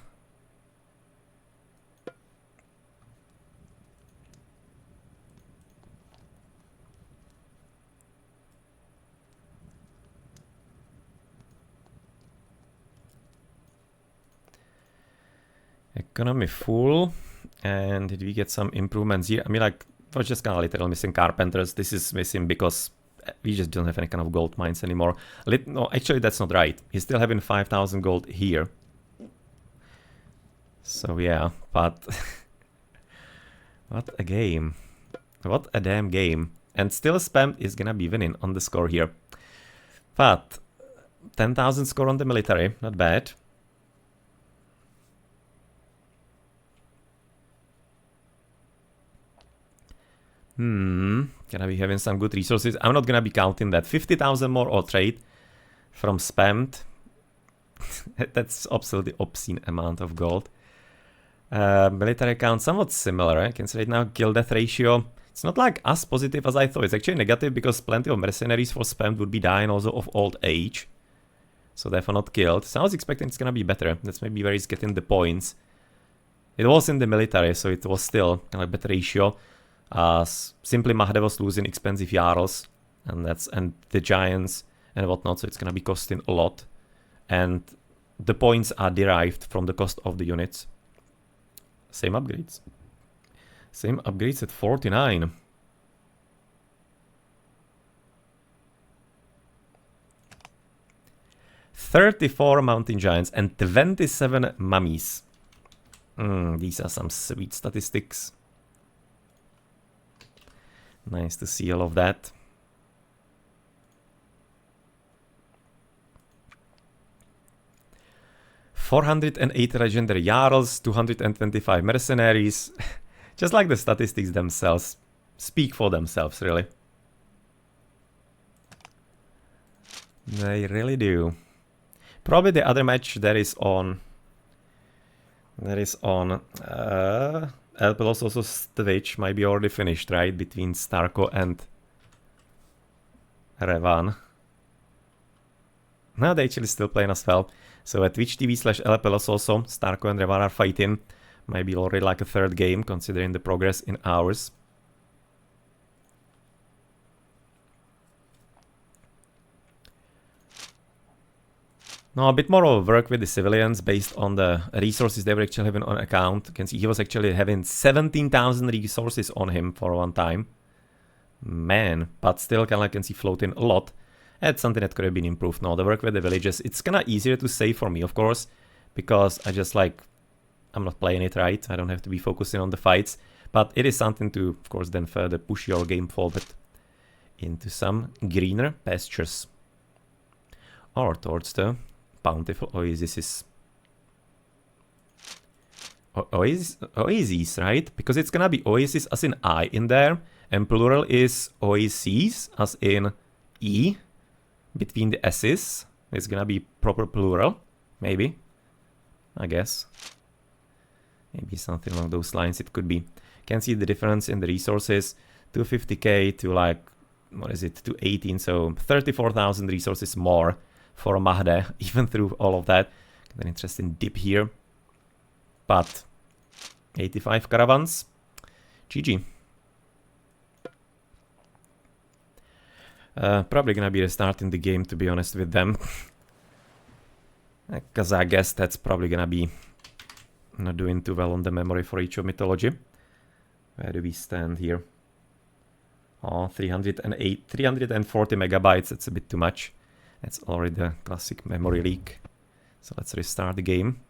Economy full. And did we get some improvements here? I mean, like, we're just kind of literally missing carpenters. This is missing because we just don't have any kind of gold mines anymore. No, actually, that's not right. He's still having 5,000 gold here. So, yeah, but... what a game. What a damn game. And still Spam is gonna be winning on the score here. But 10,000 score on the military, not bad. Gonna be having some good resources. I'm not gonna be counting that. 50,000 more or trade from spammed. That's absolutely obscene amount of gold. Military count somewhat similar. I can say right now kill death ratio. It's not like as positive as I thought. It's actually negative because plenty of mercenaries for spammed would be dying also of old age. So therefore not killed. So I was expecting it's gonna be better. That's maybe where he's getting the points. It was in the military, so it was still kind of better ratio. Simply Mahde was losing expensive Jarls and the giants and whatnot, so it's gonna be costing a lot. And the points are derived from the cost of the units. Same upgrades. Same upgrades at 49. $34 mountain giants and 27 mummies. These are some sweet statistics. Nice to see all of that. $408 legendary Jarls, 225 mercenaries. Just like the statistics themselves speak for themselves, really. They really do. Probably the other match that is on El Pelososo's Twitch might be already finished, right? Between Starko and Revan. No, they actually still playing as well. So at Twitch TV/El Pelososo, Starko and Revan are fighting. Might be already like a third game, considering the progress in hours. Now a bit more of work with the civilians based on the resources they were actually having on account. You can see he was actually having 17,000 resources on him for one time. Man, but still kind of like can see floating a lot. That's something that could have been improved. Now the work with the villages, it's kind of easier to say for me, of course, because I just like, I'm not playing it right. I don't have to be focusing on the fights, but it is something to, of course, then further push your game forward into some greener pastures or towards the bountiful oases. Oasis, right? Because it's gonna be oasis as in I in there, and plural is oases as in E between the S's. It's gonna be proper plural, maybe. I guess. Maybe something along those lines it could be. Can see the difference in the resources. 250k to like, what is it, to 18, so 34,000 resources more for Mahde, even through all of that. Got an interesting dip here. But 85 caravans. GG. Probably gonna be restarting the game, to be honest with them. Because I guess that's probably gonna be not doing too well on the memory for each of Mythology. Where do we stand here? Oh, 340 megabytes, that's a bit too much. That's already the classic memory leak. So let's restart the game.